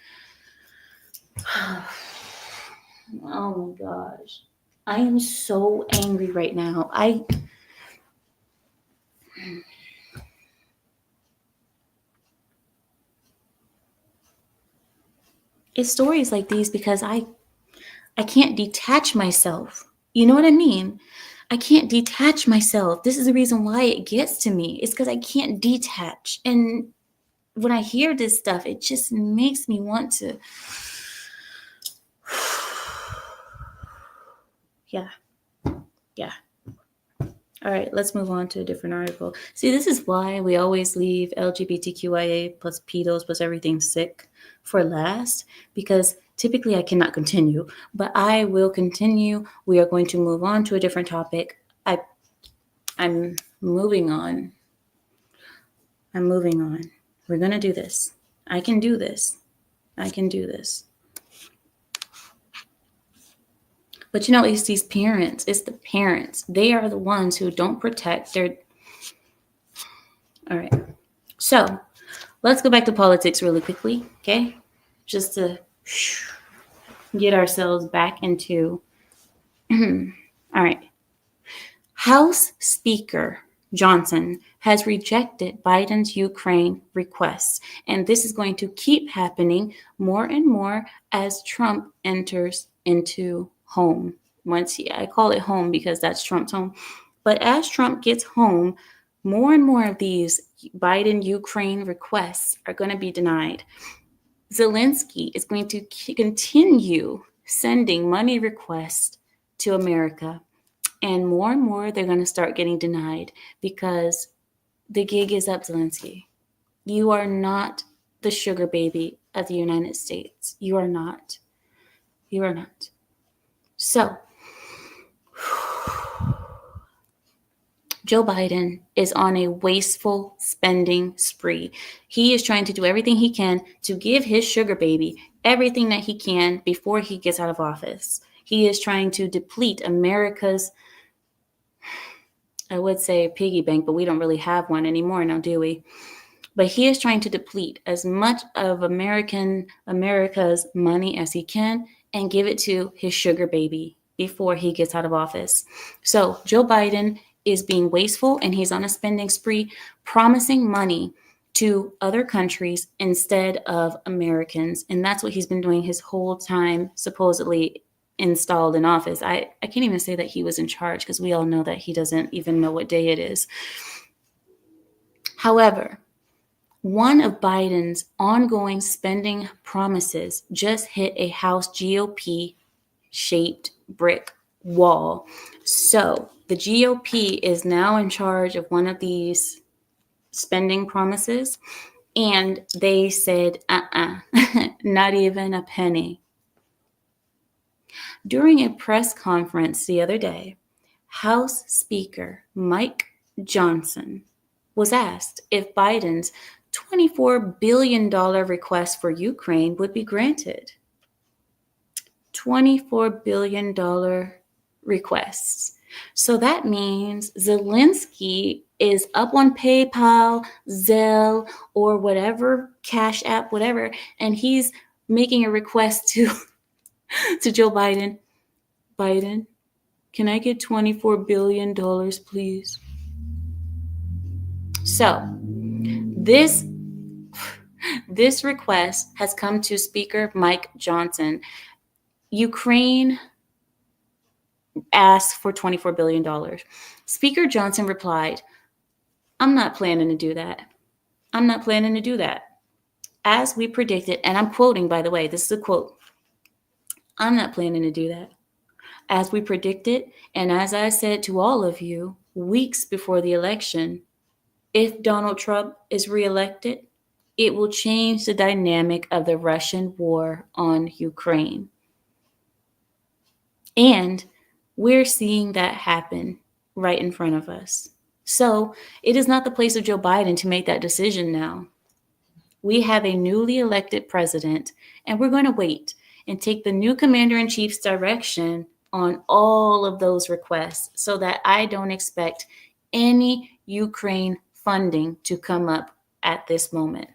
Oh my gosh. I am so angry right now. It's stories like these because I can't detach myself. You know what I mean? I can't detach myself. This is the reason why it gets to me. It's because I can't detach. And when I hear this stuff, it just makes me want to. Yeah. All right, let's move on to a different article. See, this is why we always leave LGBTQIA plus pedos plus everything sick for last, because typically I cannot continue, but I will continue. We are going to move on to a different topic. I'm moving on. We're going to do this. I can do this. But it's these parents. It's the parents. They are the ones who don't protect their. All right. So let's go back to politics really quickly, okay? Just to get ourselves back into. All right. House Speaker Johnson has rejected Biden's Ukraine requests, and this is going to keep happening more and more as Trump enters into home. I call it home because that's Trump's home. But as Trump gets home, more and more of these Biden Ukraine requests are going to be denied. Zelensky is going to continue sending money requests to America. And more they're going to start getting denied because The gig is up, Zelensky. You are not the sugar baby of the United States. You are not. You are not. So, Joe Biden is on a wasteful spending spree. He is trying to do everything he can to give his sugar baby everything that he can before he gets out of office. He is trying to deplete America's, I would say, piggy bank, but we don't really have one anymore now, do we? But he is trying to deplete as much of America's money as he can and give it to his sugar baby before he gets out of office. So Joe Biden is being wasteful and he's on a spending spree, promising money to other countries instead of Americans. And that's what he's been doing his whole time, supposedly installed in office. I can't even say that he was in charge because we all know that he doesn't even know what day it is. However, one of Biden's ongoing spending promises just hit a House GOP shaped brick wall. So the GOP is now in charge of one of these spending promises, and they said, not even a penny. During a press conference the other day, House Speaker Mike Johnson was asked if Biden's $24 billion request for Ukraine would be granted. $24 billion requests. So that means Zelensky is up on PayPal, Zelle, or whatever, Cash App, whatever, and he's making a request to Joe Biden. Biden, can I get $24 billion, please? So this request has come to Speaker Mike Johnson. Ukraine asked for $24 billion. Speaker Johnson replied, I'm not planning to do that. I'm not planning to do that. As we predicted, and I'm quoting, by the way, this is a quote. I'm not planning to do that. As we predicted, and as I said to all of you weeks before the election, if Donald Trump is reelected, it will change the dynamic of the Russian war on Ukraine. And we're seeing that happen right in front of us. So it is not the place of Joe Biden to make that decision now. We have a newly elected president, and we're going to wait and take the new commander-in-chief's direction on all of those requests so that I don't expect any Ukraine funding to come up at this moment.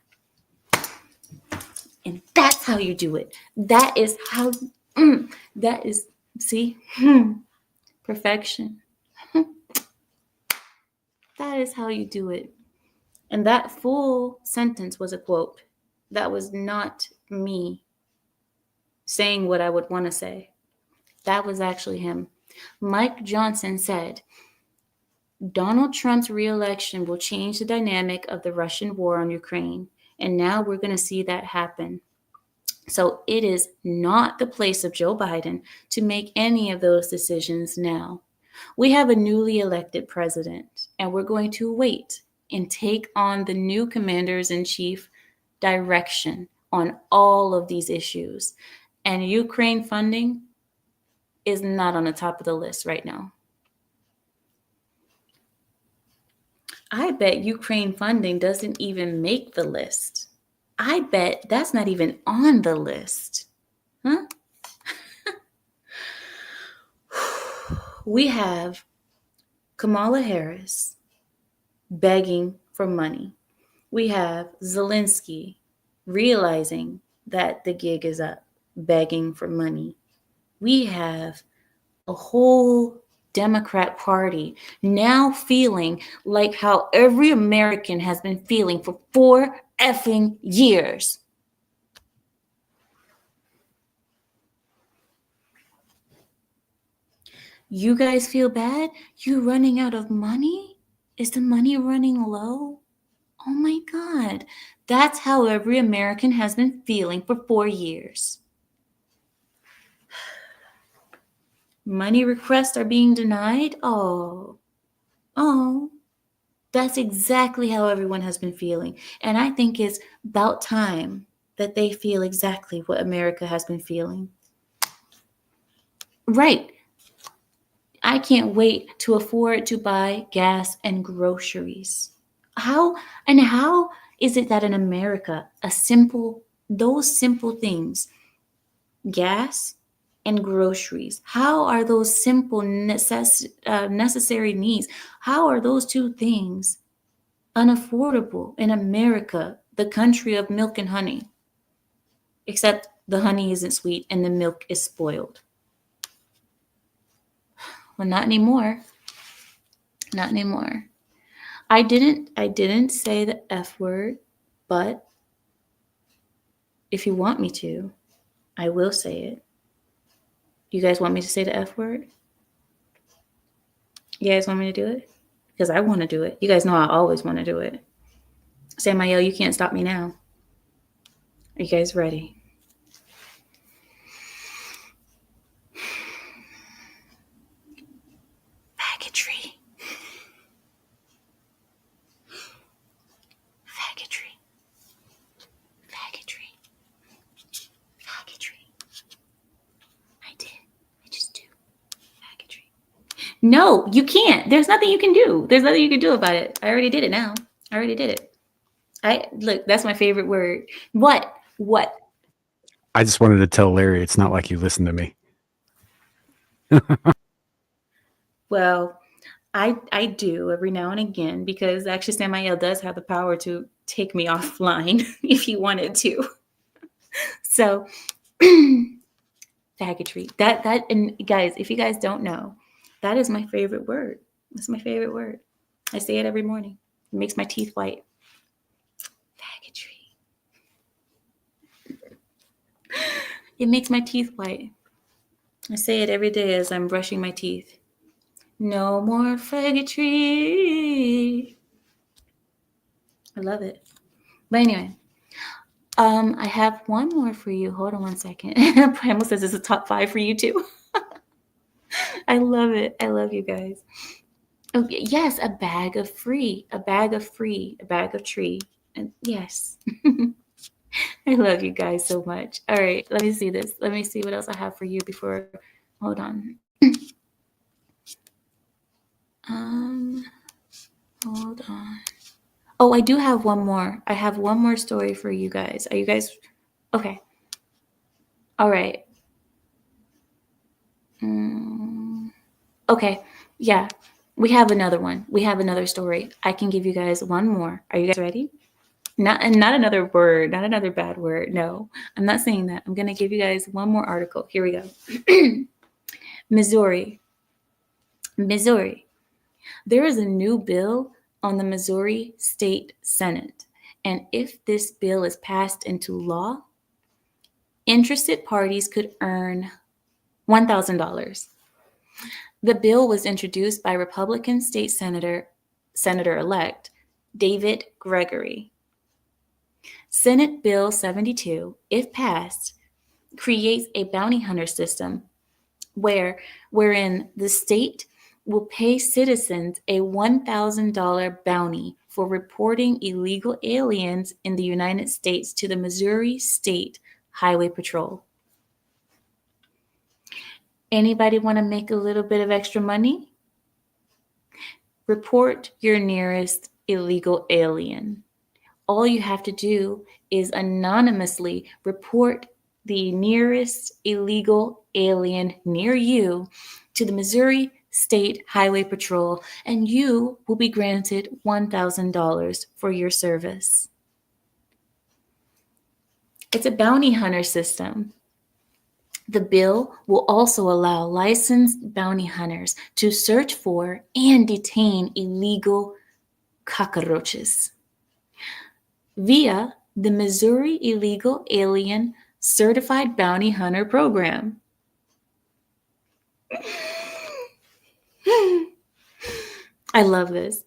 And that's how you do it. That is how, that is, see, perfection. That is how you do it. And that full sentence was a quote. That was not me saying what I would want to say. That was actually him. Mike Johnson said, Donald Trump's reelection will change the dynamic of the Russian war on Ukraine. And now we're going to see that happen. So it is not the place of Joe Biden to make any of those decisions now. We have a newly elected president, and we're going to wait and take on the new commanders-in-chief direction on all of these issues. And Ukraine funding is not on the top of the list right now. I bet Ukraine funding doesn't even make the list. I bet that's not even on the list. Huh? We have Kamala Harris begging for money. We have Zelensky realizing that the gig is up, begging for money. We have a whole Democrat Party now feeling like how every American has been feeling for 4 effing years. You guys feel bad? You running out of money? Is the money running low? Oh my God. That's how every American has been feeling for 4 years. Money requests are being denied? Oh. That's exactly how everyone has been feeling. And I think it's about time that they feel exactly what America has been feeling. Right. I can't wait to afford to buy gas and groceries. How how is it that in America, those simple things, gas and groceries, how are those simple necessary needs, how are those two things unaffordable in America, the country of milk and honey? Except the honey isn't sweet and the milk is spoiled. Well, not anymore. Not anymore. I didn't say the F word, but if you want me to, I will say it. You guys want me to say the F word? You guys want me to do it? Because I want to do it. You guys know I always want to do it. Samael, you can't stop me now. Are you guys ready? Faggotry. Faggotry. Faggotry. Faggotry. I did. I just do. Faggotry. No, you can't. There's nothing you can do. There's nothing you can do about it. I already did it now. I already did it. Look, that's my favorite word. What? What? I just wanted to tell Larry it's not like you listen to me. Well, I do every now and again because actually Samael does have the power to take me offline if he wanted to. So faggotry. That and guys, if you guys don't know, that is my favorite word. That's my favorite word. I say it every morning. It makes my teeth white. Faggotry. It makes my teeth white. I say it every day as I'm brushing my teeth. No more faggotry. I love it. But anyway, I have one more for you. Hold on one second. Primal says it's a top 5 for you too. I love it. I love you guys. Okay, yes, a bag of free, a bag of free, a bag of tree. And yes. I love you guys so much. All right, let me see this. Let me see what else I have for you before. Hold on. Hold on. Oh, I do have one more. I have one more story for you guys. Are you guys okay? All right. Okay. Yeah. We have another one. We have another story. I can give you guys one more. Are you guys ready? Not another word, not another bad word. No, I'm not saying that. I'm going to give you guys one more article. Here we go. Missouri. Missouri. There is a new bill on the Missouri State Senate. And if this bill is passed into law, interested parties could earn $1,000. The bill was introduced by Republican State Senator-elect David Gregory. Senate Bill 72, if passed, creates a bounty hunter system wherein the state will pay citizens a $1,000 bounty for reporting illegal aliens in the United States to the Missouri State Highway Patrol. Anybody want to make a little bit of extra money? Report your nearest illegal alien. All you have to do is anonymously report the nearest illegal alien near you to the Missouri State Highway Patrol, and you will be granted $1,000 for your service. It's a bounty hunter system. The bill will also allow licensed bounty hunters to search for and detain illegal cockroaches via the Missouri Illegal Alien Certified Bounty Hunter Program. I love this.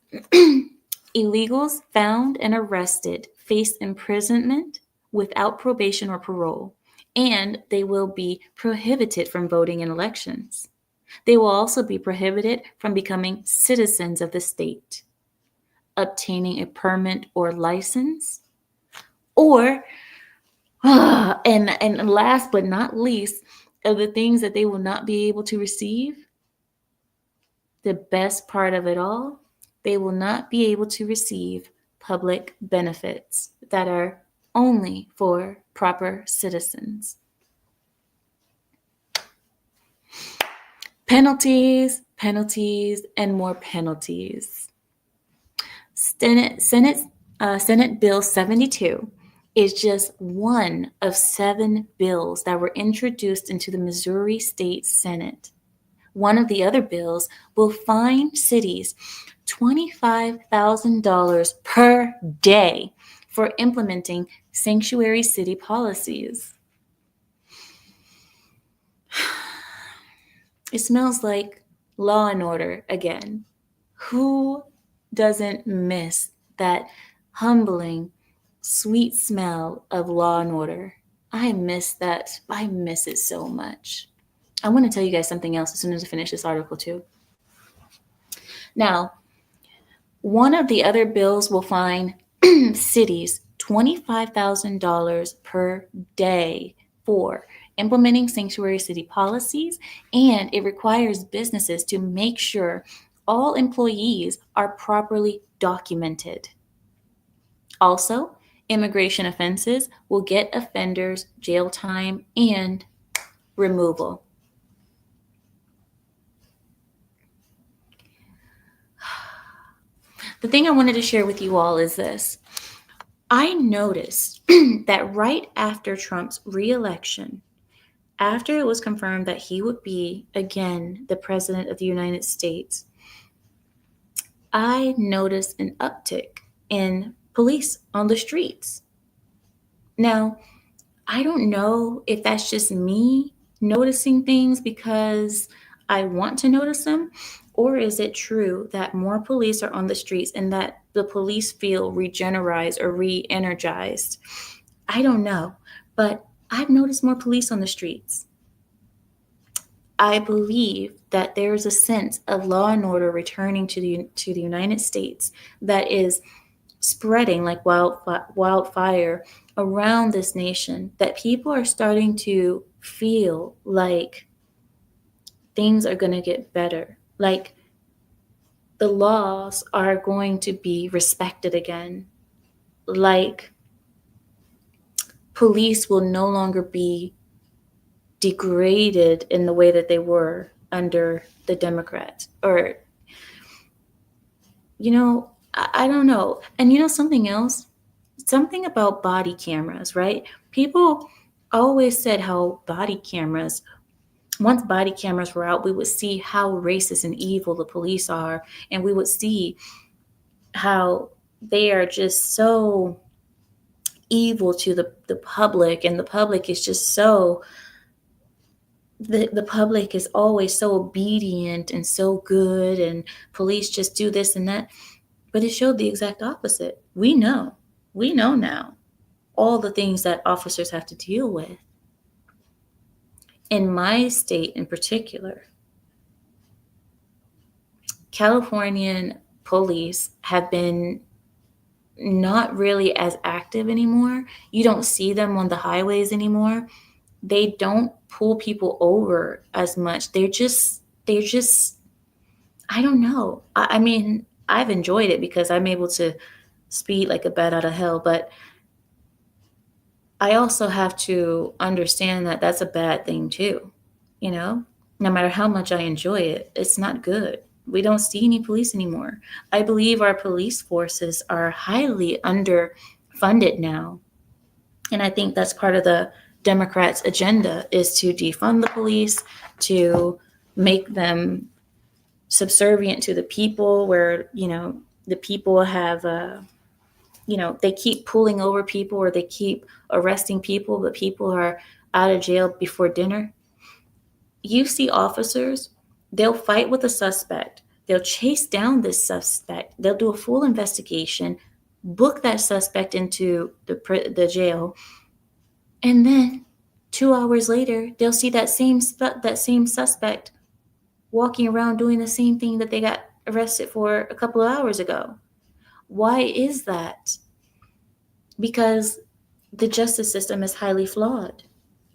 Illegals found and arrested face imprisonment without probation or parole, and they will be prohibited from voting in elections. They will also be prohibited from becoming citizens of the state. obtaining a permit or license, or and last but not least, of the things that they will not be able to receive, the best part of it all, they will not be able to receive public benefits that are only for proper citizens. Penalties, penalties, and more penalties. Senate Bill 72 is just one of 7 bills that were introduced into the Missouri State Senate. One of the other bills will fine cities $25,000 per day for implementing sanctuary city policies. It smells like Law and Order again. Who doesn't miss that humbling, sweet smell of Law and Order? I miss that. I miss it so much. I want to tell you guys something else as soon as I finish this article too. Now, one of the other bills will fine cities $25,000 per day for implementing sanctuary city policies, and it requires businesses to make sure all employees are properly documented. Also, immigration offenses will get offenders jail time and removal. The thing I wanted to share with you all is this. I noticed that right after Trump's reelection, after it was confirmed that he would be again the president of the United States, I noticed an uptick in police on the streets. Now, I don't know if that's just me noticing things because I want to notice them, or is it true that more police are on the streets and that the police feel regenerized or re-energized? I don't know, but I've noticed more police on the streets. I believe that there is a sense of law and order returning to the United States that is spreading like wildfire around this nation, that people are starting to feel like things are going to get better, like the laws are going to be respected again, like police will no longer be degraded in the way that they were under the Democrats. Or, I don't know. And something else? Something about body cameras, right? People always said how once body cameras were out, we would see how racist and evil the police are. And we would see how they are just so evil to the public. And the public is just so, the public is always so obedient and so good. And police just do this and that. But it showed the exact opposite. We know now all the things that officers have to deal with. In my state in particular, Californian police have been not really as active anymore. You don't see them on the highways anymore. They don't pull people over as much. They're just, I don't know. I mean, I've enjoyed it because I'm able to speed like a bat out of hell, but I also have to understand that that's a bad thing too. No matter how much I enjoy it, it's not good. We don't see any police anymore. I believe our police forces are highly underfunded now. And I think that's part of the Democrats' agenda is to defund the police, to make them subservient to the people where, the people have, they keep pulling over people or they keep arresting people, but people are out of jail before dinner. You see officers, they'll fight with a suspect. They'll chase down this suspect. They'll do a full investigation, book that suspect into the jail. And then 2 hours later, they'll see that same suspect walking around doing the same thing that they got arrested for a couple of hours ago. Why is that? Because the justice system is highly flawed,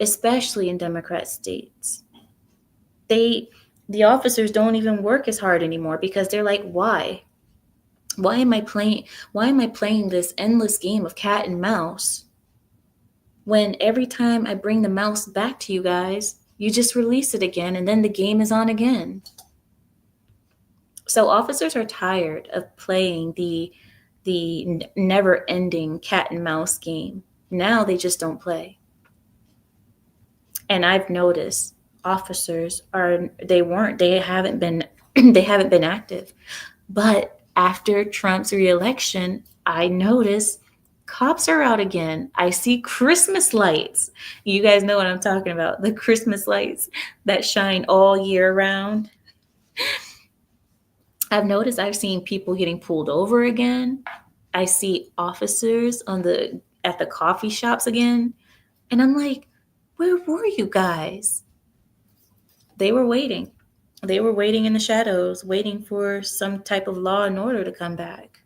especially in Democrat states. They the officers don't even work as hard anymore because they're like, why? Why am I playing this endless game of cat and mouse when every time I bring the mouse back to you guys, you just release it again and then the game is on again. So officers are tired of playing the never-ending cat and mouse game. Now they just don't play. And I've noticed officers they haven't been they haven't been active. But after Trump's reelection, I noticed cops are out again. I see Christmas lights. You guys know what I'm talking about. The Christmas lights that shine all year round. I've seen people getting pulled over again. I see officers at the coffee shops again. And I'm like, where were you guys? They were waiting. They were waiting in the shadows, waiting for some type of law and order to come back.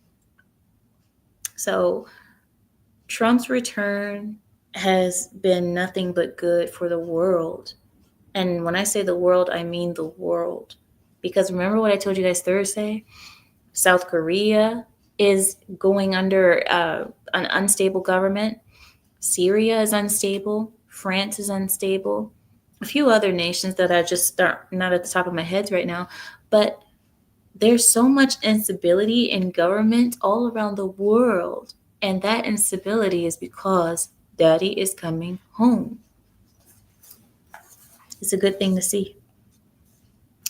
So Trump's return has been nothing but good for the world. And when I say the world, I mean the world. Because remember what I told you guys Thursday? South Korea is going under an unstable government. Syria is unstable. France is unstable. A few other nations that I just start not at the top of my head right now. But there's so much instability in government all around the world. And that instability is because daddy is coming home. It's a good thing to see.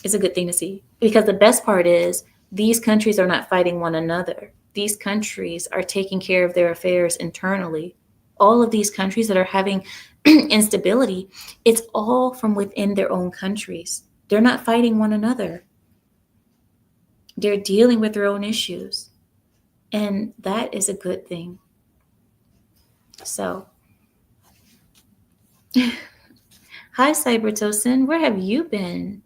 It's a good thing to see. Because the best part is these countries are not fighting one another. These countries are taking care of their affairs internally. All of these countries that are having instability, it's all from within their own countries. They're not fighting one another. They're dealing with their own issues. And that is a good thing. So, hi, Cybertosin. Where have you been?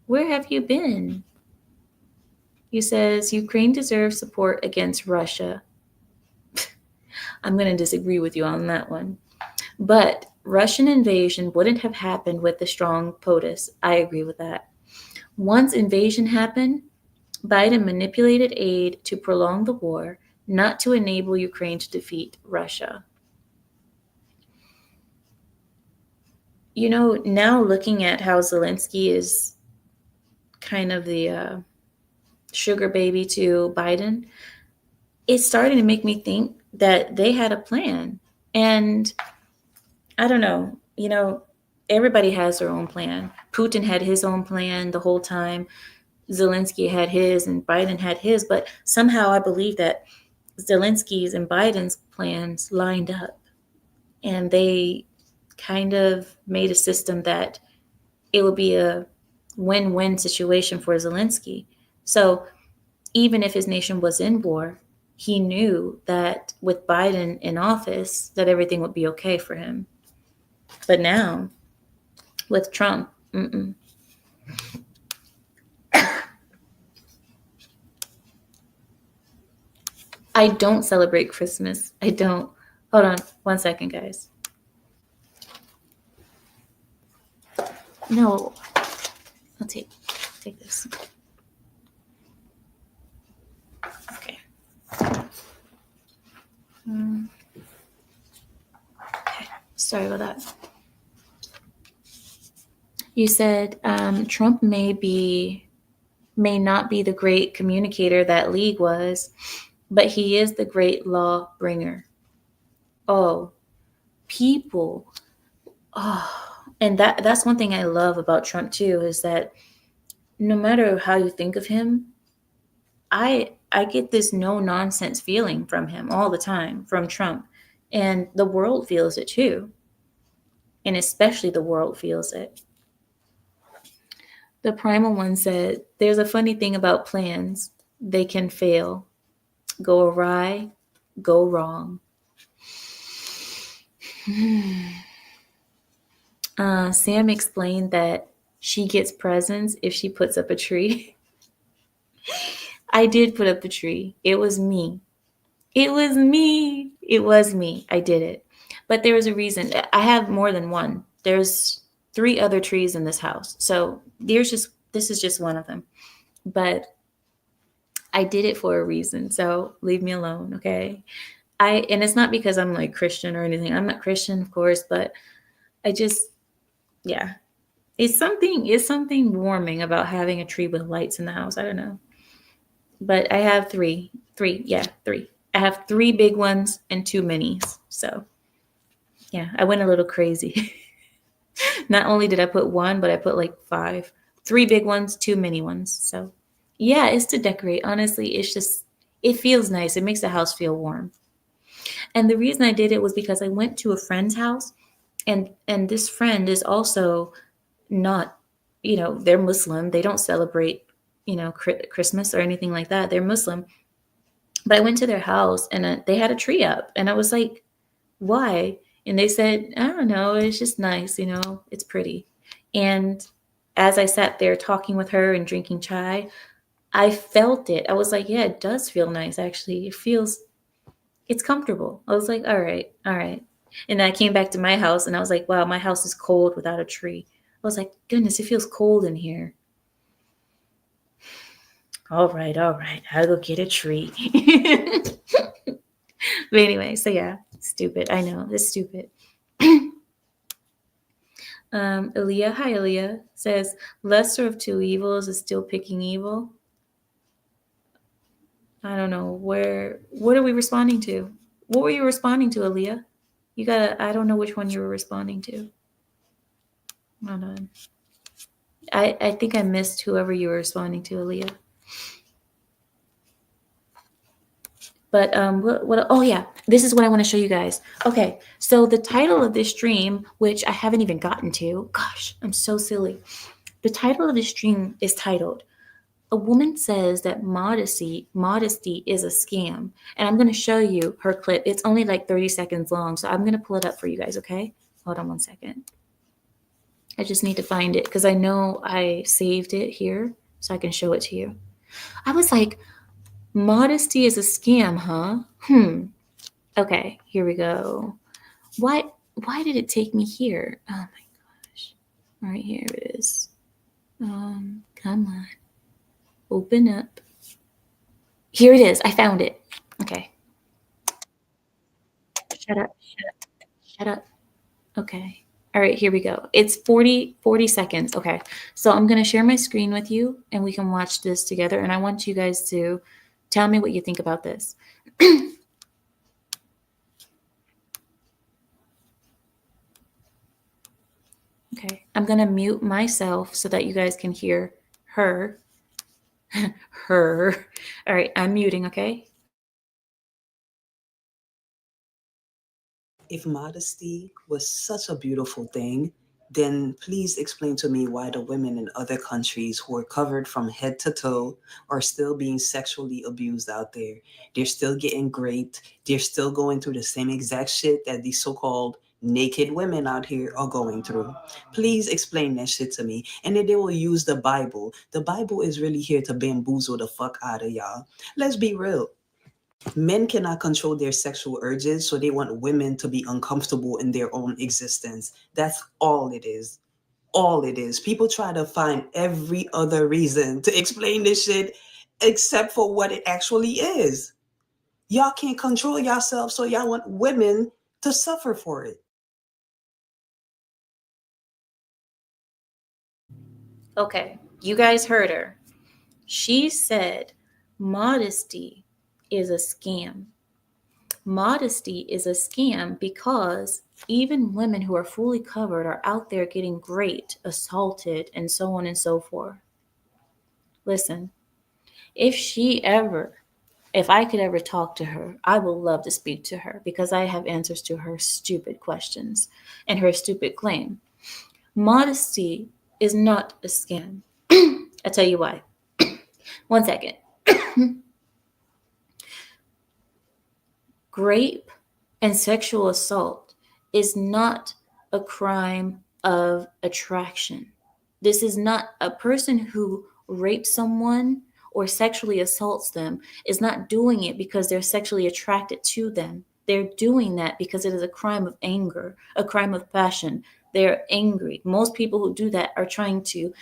Where have you been? He says, Ukraine deserves support against Russia. I'm going to disagree with you on that one. But Russian invasion wouldn't have happened with the strong POTUS. I agree with that. Once invasion happened, Biden manipulated aid to prolong the war, not to enable Ukraine to defeat Russia. You know, now looking at how Zelensky is kind of the sugar baby to Biden, it's starting to make me think that they had a plan. And I don't know, everybody has their own plan. Putin had his own plan the whole time. Zelensky had his and Biden had his, but somehow I believe that Zelensky's and Biden's plans lined up and they kind of made a system that it would be a win-win situation for Zelensky. So even if his nation was in war, he knew that with Biden in office that everything would be okay for him. But now with Trump, I don't celebrate Christmas. I don't. Hold on 1 second, guys. No, I'll take this. Okay. Okay. Sorry about that. You said Trump may not be the great communicator that League was, but he is the great law bringer. Oh, people. Oh, and that's one thing I love about Trump too, is that no matter how you think of him, I get this no nonsense feeling from him all the time, from Trump. And the world feels it too. And especially the world feels it. The Primal One said, there's a funny thing about plans. They can fail, go awry, go wrong. Sam explained that she gets presents if she puts up a tree. I did put up the tree. It was me. It was me. It was me. I did it. But there was a reason. I have more than one. There's 3 other trees in this house. So this is just one of them. But I did it for a reason. So leave me alone, okay? And it's not because I'm like Christian or anything. I'm not Christian, of course, but I just yeah. It's something warming about having a tree with lights in the house. I don't know. But I have three. Three, yeah, three. I have 3 big ones and 2 minis. So yeah, I went a little crazy. Not only did I put one, but I put like 5. 3 big ones, 2 mini ones. So yeah, it's to decorate. Honestly, it feels nice. It makes the house feel warm. And the reason I did it was because I went to a friend's house, and this friend is also not, they're Muslim. They don't celebrate, Christmas or anything like that. They're Muslim. But I went to their house, and they had a tree up, and I was like, why? And they said, I don't know, it's just nice, it's pretty. And as I sat there talking with her and drinking chai, I felt it. I was like, yeah, it does feel nice, actually. It's comfortable. I was like, all right, all right. And then I came back to my house, and I was like, wow, my house is cold without a tree. I was like, goodness, it feels cold in here. All right, all right. I'll go get a tree. But anyway, so yeah, stupid. I know, it's stupid. Aaliyah, hi Aaliyah, says, lesser of 2 evils is still picking evil. I don't know. What are we responding to? What were you responding to, Aaliyah? I don't know which one you were responding to. Hold on. I think I missed whoever you were responding to, Aaliyah. But oh yeah, this is what I want to show you guys. Okay, so the title of this stream, which I haven't even gotten to, gosh, I'm so silly. The title of this stream is titled, "A Woman Says That Modesty is a Scam." And I'm going to show you her clip. It's only like 30 seconds long, so I'm going to pull it up for you guys, okay? Hold on one second. I just need to find it because I know I saved it here so I can show it to you. I was like, modesty is a scam, huh? Okay, here we go. Why did it take me here? Oh my gosh. All right, here it is. Come on. Open up. Here it is. I found it. Okay. Shut up. Shut up. Shut up. Okay. All right, here we go. It's 40 seconds. Okay. So I'm going to share my screen with you and we can watch this together. And I want you guys to tell me what you think about this. Okay. I'm going to mute myself so that you guys can hear her. Her. All right. I'm muting. Okay. If modesty was such a beautiful thing, then please explain to me why the women in other countries who are covered from head to toe are still being sexually abused out there. They're still getting raped. They're still going through the same exact shit that these so-called naked women out here are going through. Please explain that shit to me. And then they will use the Bible. The Bible is really here to bamboozle the fuck out of y'all. Let's be real. Men cannot control their sexual urges, so they want women to be uncomfortable in their own existence. That's all it is. All it is. People try to find every other reason to explain this shit except for what it actually is. Y'all can't control yourselves, so y'all want women to suffer for it. Okay. You guys heard her. She said modesty is a scam. Modesty is a scam because even women who are fully covered are out there getting raped, assaulted, and so on and so forth. Listen, if I could ever talk to her, I would love to speak to her because I have answers to her stupid questions and her stupid claim. Modesty is not a scam. I'll tell you why. One second. Rape and sexual assault is not a crime of attraction. This is not a person who rapes someone or sexually assaults them is not doing it because they're sexually attracted to them. They're doing that because it is a crime of anger, a crime of passion. They're angry. Most people who do that are trying to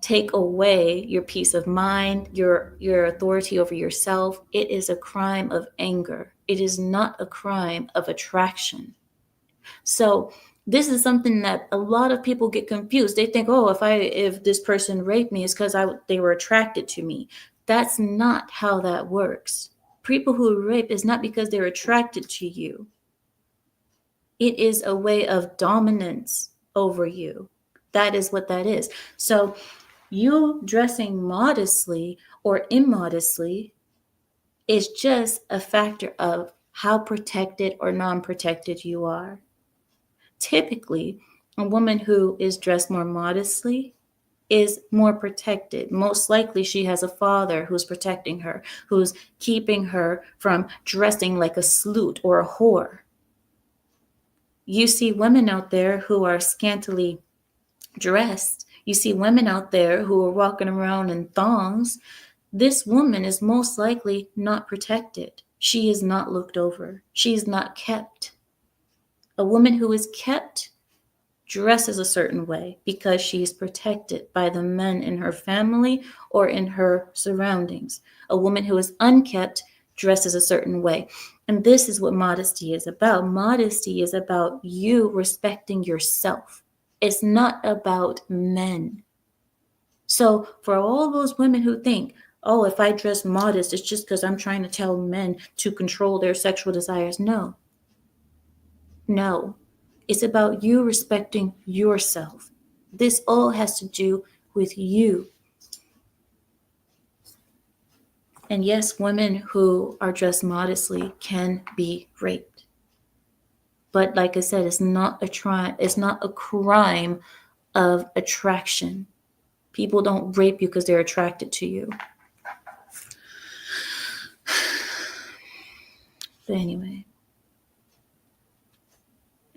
take away your peace of mind, your authority over yourself. It is a crime of anger. It is not a crime of attraction. So this is something that a lot of people get confused. They think, oh, if this person raped me, it's because they were attracted to me. That's not how that works. People who rape is not because they're attracted to you. It is a way of dominance over you. That is what that is. So you dressing modestly or immodestly is just a factor of how protected or non-protected you are. Typically, a woman who is dressed more modestly is more protected. Most likely she has a father who's protecting her, who's keeping her from dressing like a slut or a whore. You see women out there who are scantily dressed. You see women out there who are walking around in thongs. This woman is most likely not protected. She is not looked over. She is not kept. A woman who is kept dresses a certain way because she is protected by the men in her family or in her surroundings. A woman who is unkept dresses a certain way. And this is what modesty is about. Modesty is about you respecting yourself. It's not about men. So for all those women who think, oh, if I dress modest, it's just because I'm trying to tell men to control their sexual desires. No. It's about you respecting yourself. This all has to do with you. And yes, women who are dressed modestly can be raped. But like I said, it's not a crime of attraction. People don't rape you because they're attracted to you. But anyway.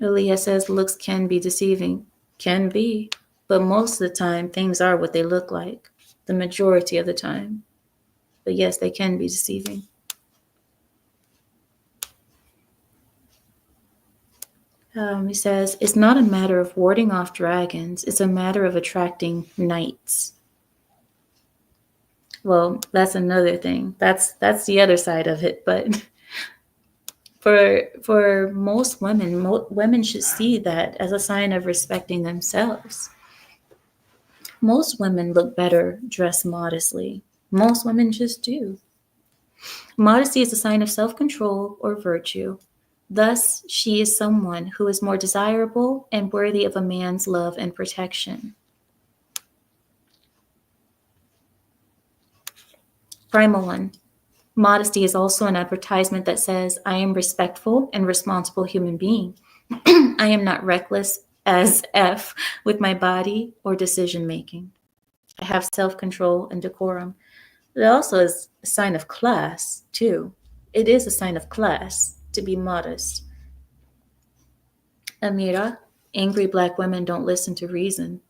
Aaliyah says looks can be deceiving. Can be. But most of the time, things are what they look like. The majority of the time. But yes, they can be deceiving. He says, it's not a matter of warding off dragons. It's a matter of attracting knights. Well, that's another thing. That's the other side of it. But for most women, women should see that as a sign of respecting themselves. Most women look better dressed modestly. Most women just do. Modesty is a sign of self-control or virtue. Thus, she is someone who is more desirable and worthy of a man's love and protection. Primal one. Modesty is also an advertisement that says, I am respectful and responsible human being. I am not reckless as F with my body or decision making. I have self-control and decorum. It also is a sign of class, too. It is a sign of class to be modest. Amira, angry Black women don't listen to reason.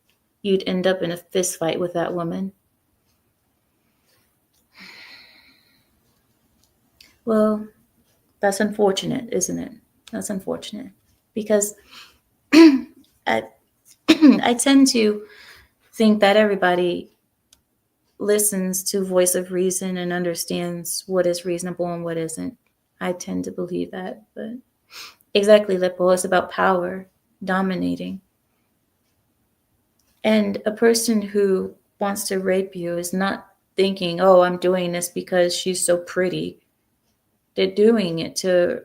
You'd end up in a fist fight with that woman. Well, that's unfortunate, isn't it? That's unfortunate. Because I tend to think that everybody listens to voice of reason and understands what is reasonable and what isn't. I tend to believe that. But exactly, Lippo, it's about power, dominating. And a person who wants to rape you is not thinking, oh, I'm doing this because she's so pretty. They're doing it to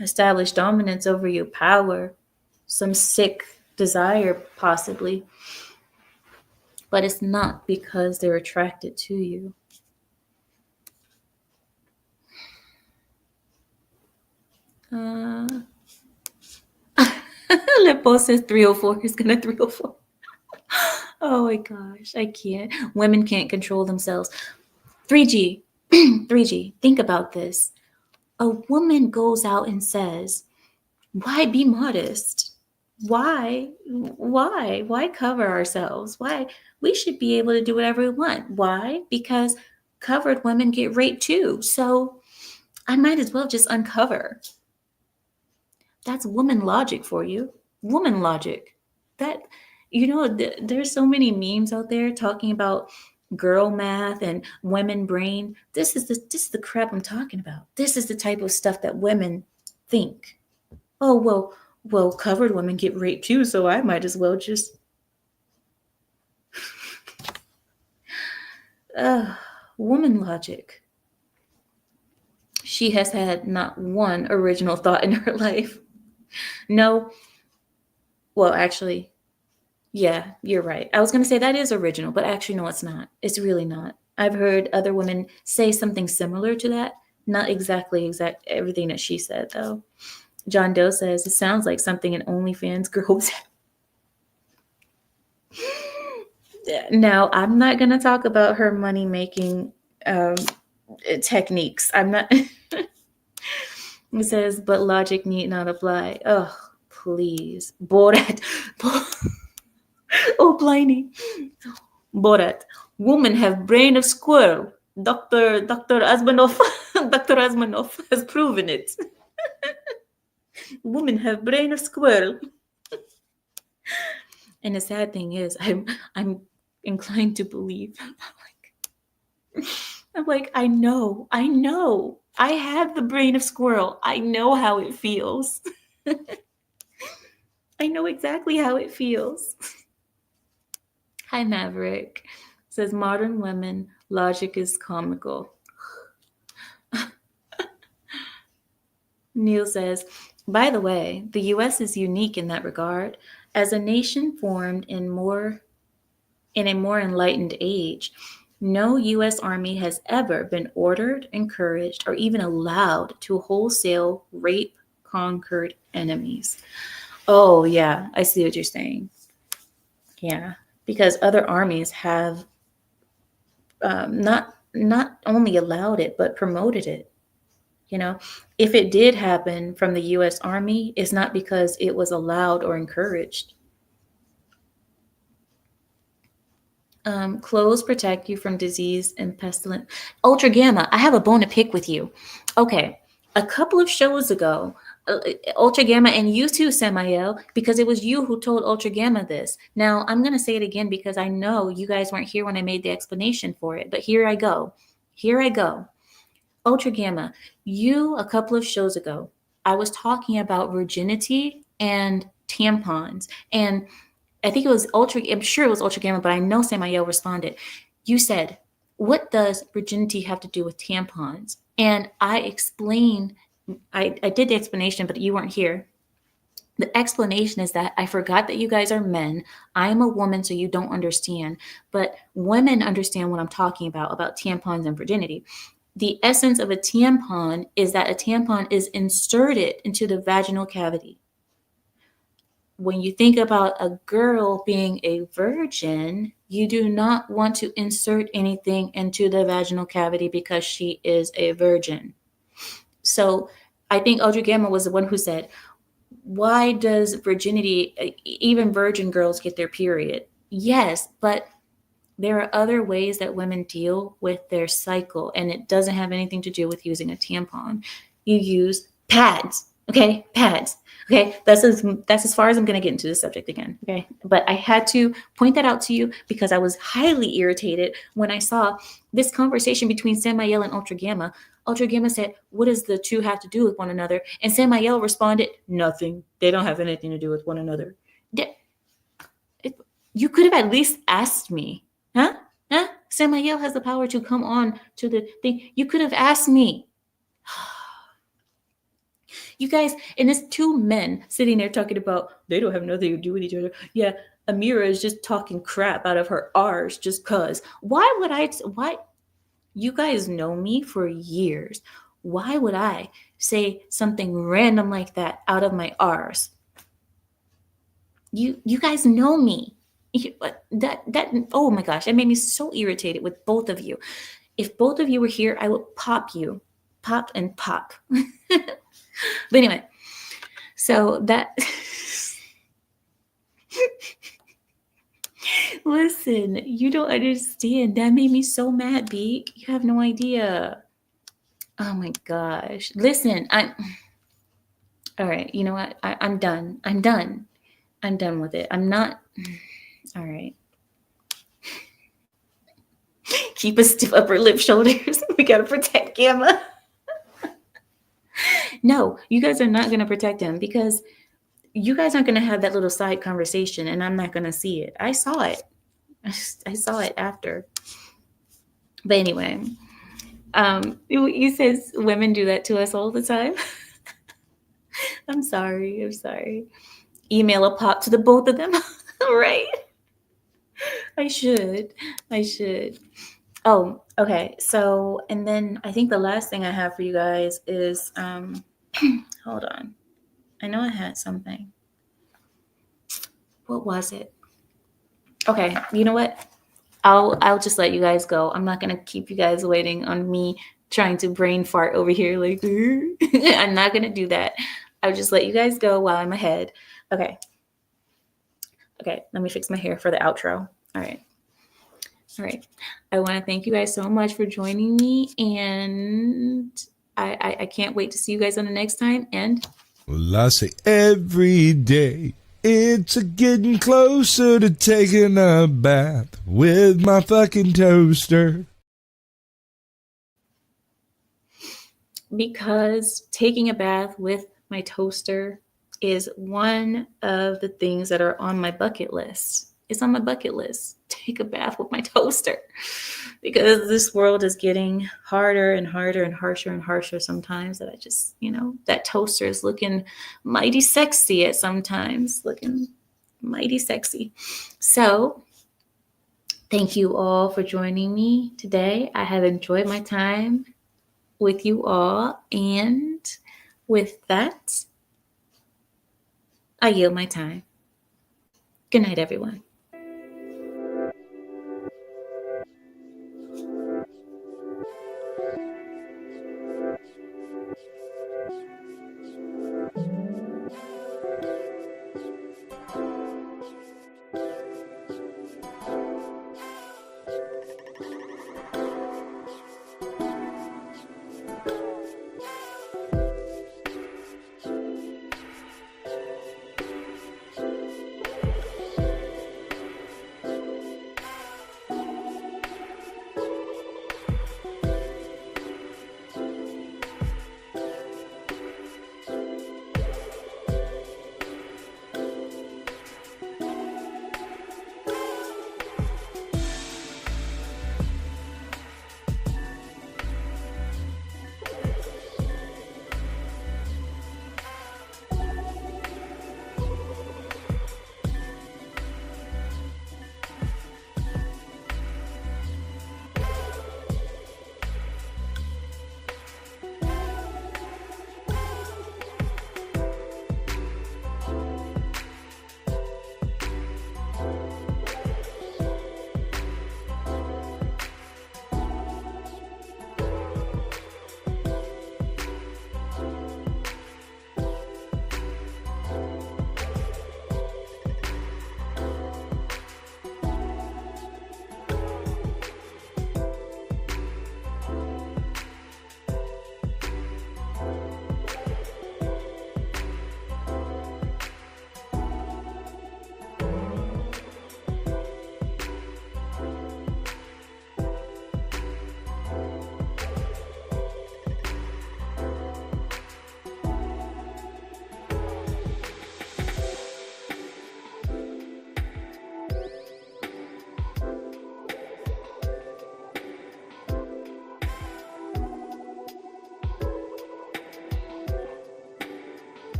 establish dominance over you, power, some sick desire possibly. But it's not because they're attracted to you. Lippo says 304. He's gonna 304. Oh my gosh, I can't. Women can't control themselves. 3G. 3G. Think about this. A woman goes out and says, why be modest? Why cover ourselves? Why? We should be able to do whatever we want. Why? Because covered women get raped too. So I might as well just uncover. That's woman logic for you. Woman logic. That, there's so many memes out there talking about girl math and women brain. This is the crap I'm talking about. This is the type of stuff that women think. Oh, well, covered women get raped too, so I might as well just woman logic. She has had not one original thought in her life. No, well, actually, yeah, you're right. I was going to say that is original, but actually, no, it's not. It's really not. I've heard other women say something similar to that. Not exact everything that she said, though. John Doe says it sounds like something an OnlyFans girl would say. Now, I'm not going to talk about her money making techniques. I'm not. It says, but logic need not apply. Oh, please. Borat. Oh, Pliny. Borat. Women have brain of squirrel. Dr. Asmanoff. Dr. Asmanoff has proven it. Women have brain of squirrel. And the sad thing is, I'm inclined to believe. I'm like, I know. I have the brain of squirrel. I know how it feels. I know exactly how it feels. Hi, Maverick. Says modern women, logic is comical. Neil says, by the way, the US is unique in that regard. As a nation formed in a more enlightened age, no U.S. Army has ever been ordered, encouraged, or even allowed to wholesale rape conquered enemies. Oh, yeah, I see what you're saying. Yeah, because other armies have not only allowed it, but promoted it. If it did happen from the U.S. Army, it's not because it was allowed or encouraged. Clothes protect you from disease and pestilence. Ultra Gamma, I have a bone to pick with you. Okay, a couple of shows ago, Ultra Gamma, and you too, Samael, because it was you who told Ultra Gamma this. Now, I'm going to say it again because I know you guys weren't here when I made the explanation for it, but here I go. Ultra Gamma, a couple of shows ago, I was talking about virginity and tampons, and I think it was I'm sure it was Ultra Gamma, but I know Samael responded. You said, what does virginity have to do with tampons? And I explained, I did the explanation, but you weren't here. The explanation is that I forgot that you guys are men. I am a woman, so you don't understand. But women understand what I'm talking about tampons and virginity. The essence of a tampon is that a tampon is inserted into the vaginal cavity. When you think about a girl being a virgin, you do not want to insert anything into the vaginal cavity because she is a virgin. So I think Audrey Gamma was the one who said, why does virginity, even virgin girls get their period? Yes, but there are other ways that women deal with their cycle, and it doesn't have anything to do with using a tampon. You use pads, okay? Pads. Okay, that's as far as I'm going to get into this subject again. Okay, but I had to point that out to you because I was highly irritated when I saw this conversation between Samael and Ultra Gamma. Ultra Gamma said, "What does the two have to do with one another?" And Samael responded, "Nothing. They don't have anything to do with one another." You could have at least asked me, huh? Samael has the power to come on to the thing. You could have asked me. You guys, and it's two men sitting there talking about they don't have nothing to do with each other. Yeah, Amira is just talking crap out of her R's just cause. Why? You guys know me for years. Why would I say something random like that out of my R's? You guys know me. Oh my gosh, it made me so irritated with both of you. If both of you were here, I would pop you. Pop and pop. But anyway, so that Listen, you don't understand. That made me so mad, Beak. You have no idea. Oh my gosh. Listen, all right. You know what? I'm done. I'm done. I'm done with it. I'm not. All right. Keep a stiff upper lip, shoulders. We got to protect Gamma. No, you guys are not going to protect him because you guys aren't going to have that little side conversation and I'm not going to see it. I saw it. I saw it after. But anyway, he says women do that to us all the time. I'm sorry. I'm sorry. Email a pop to the both of them. Right? I should. Oh, okay. So, and then I think the last thing I have for you guys is, hold on. I know I had something. What was it? Okay. You know what? I'll just let you guys go. I'm not gonna keep you guys waiting on me trying to brain fart over here. Like, I'm not gonna do that. I'll just let you guys go while I'm ahead. Okay. Okay. Let me fix my hair for the outro. All right. I want to thank you guys so much for joining me, and I can't wait to see you guys on the next time. And well, I say every day it's a getting closer to taking a bath with my fucking toaster. because taking a bath with my toaster is one of the things that are on my bucket list. It's on my bucket list. Take a bath with my toaster because this world is getting harder and harder and harsher and harsher sometimes that I just, that toaster is looking mighty sexy at sometimes, looking mighty sexy. So thank you all for joining me today. I have enjoyed my time with you all. And with that, I yield my time. Good night, everyone.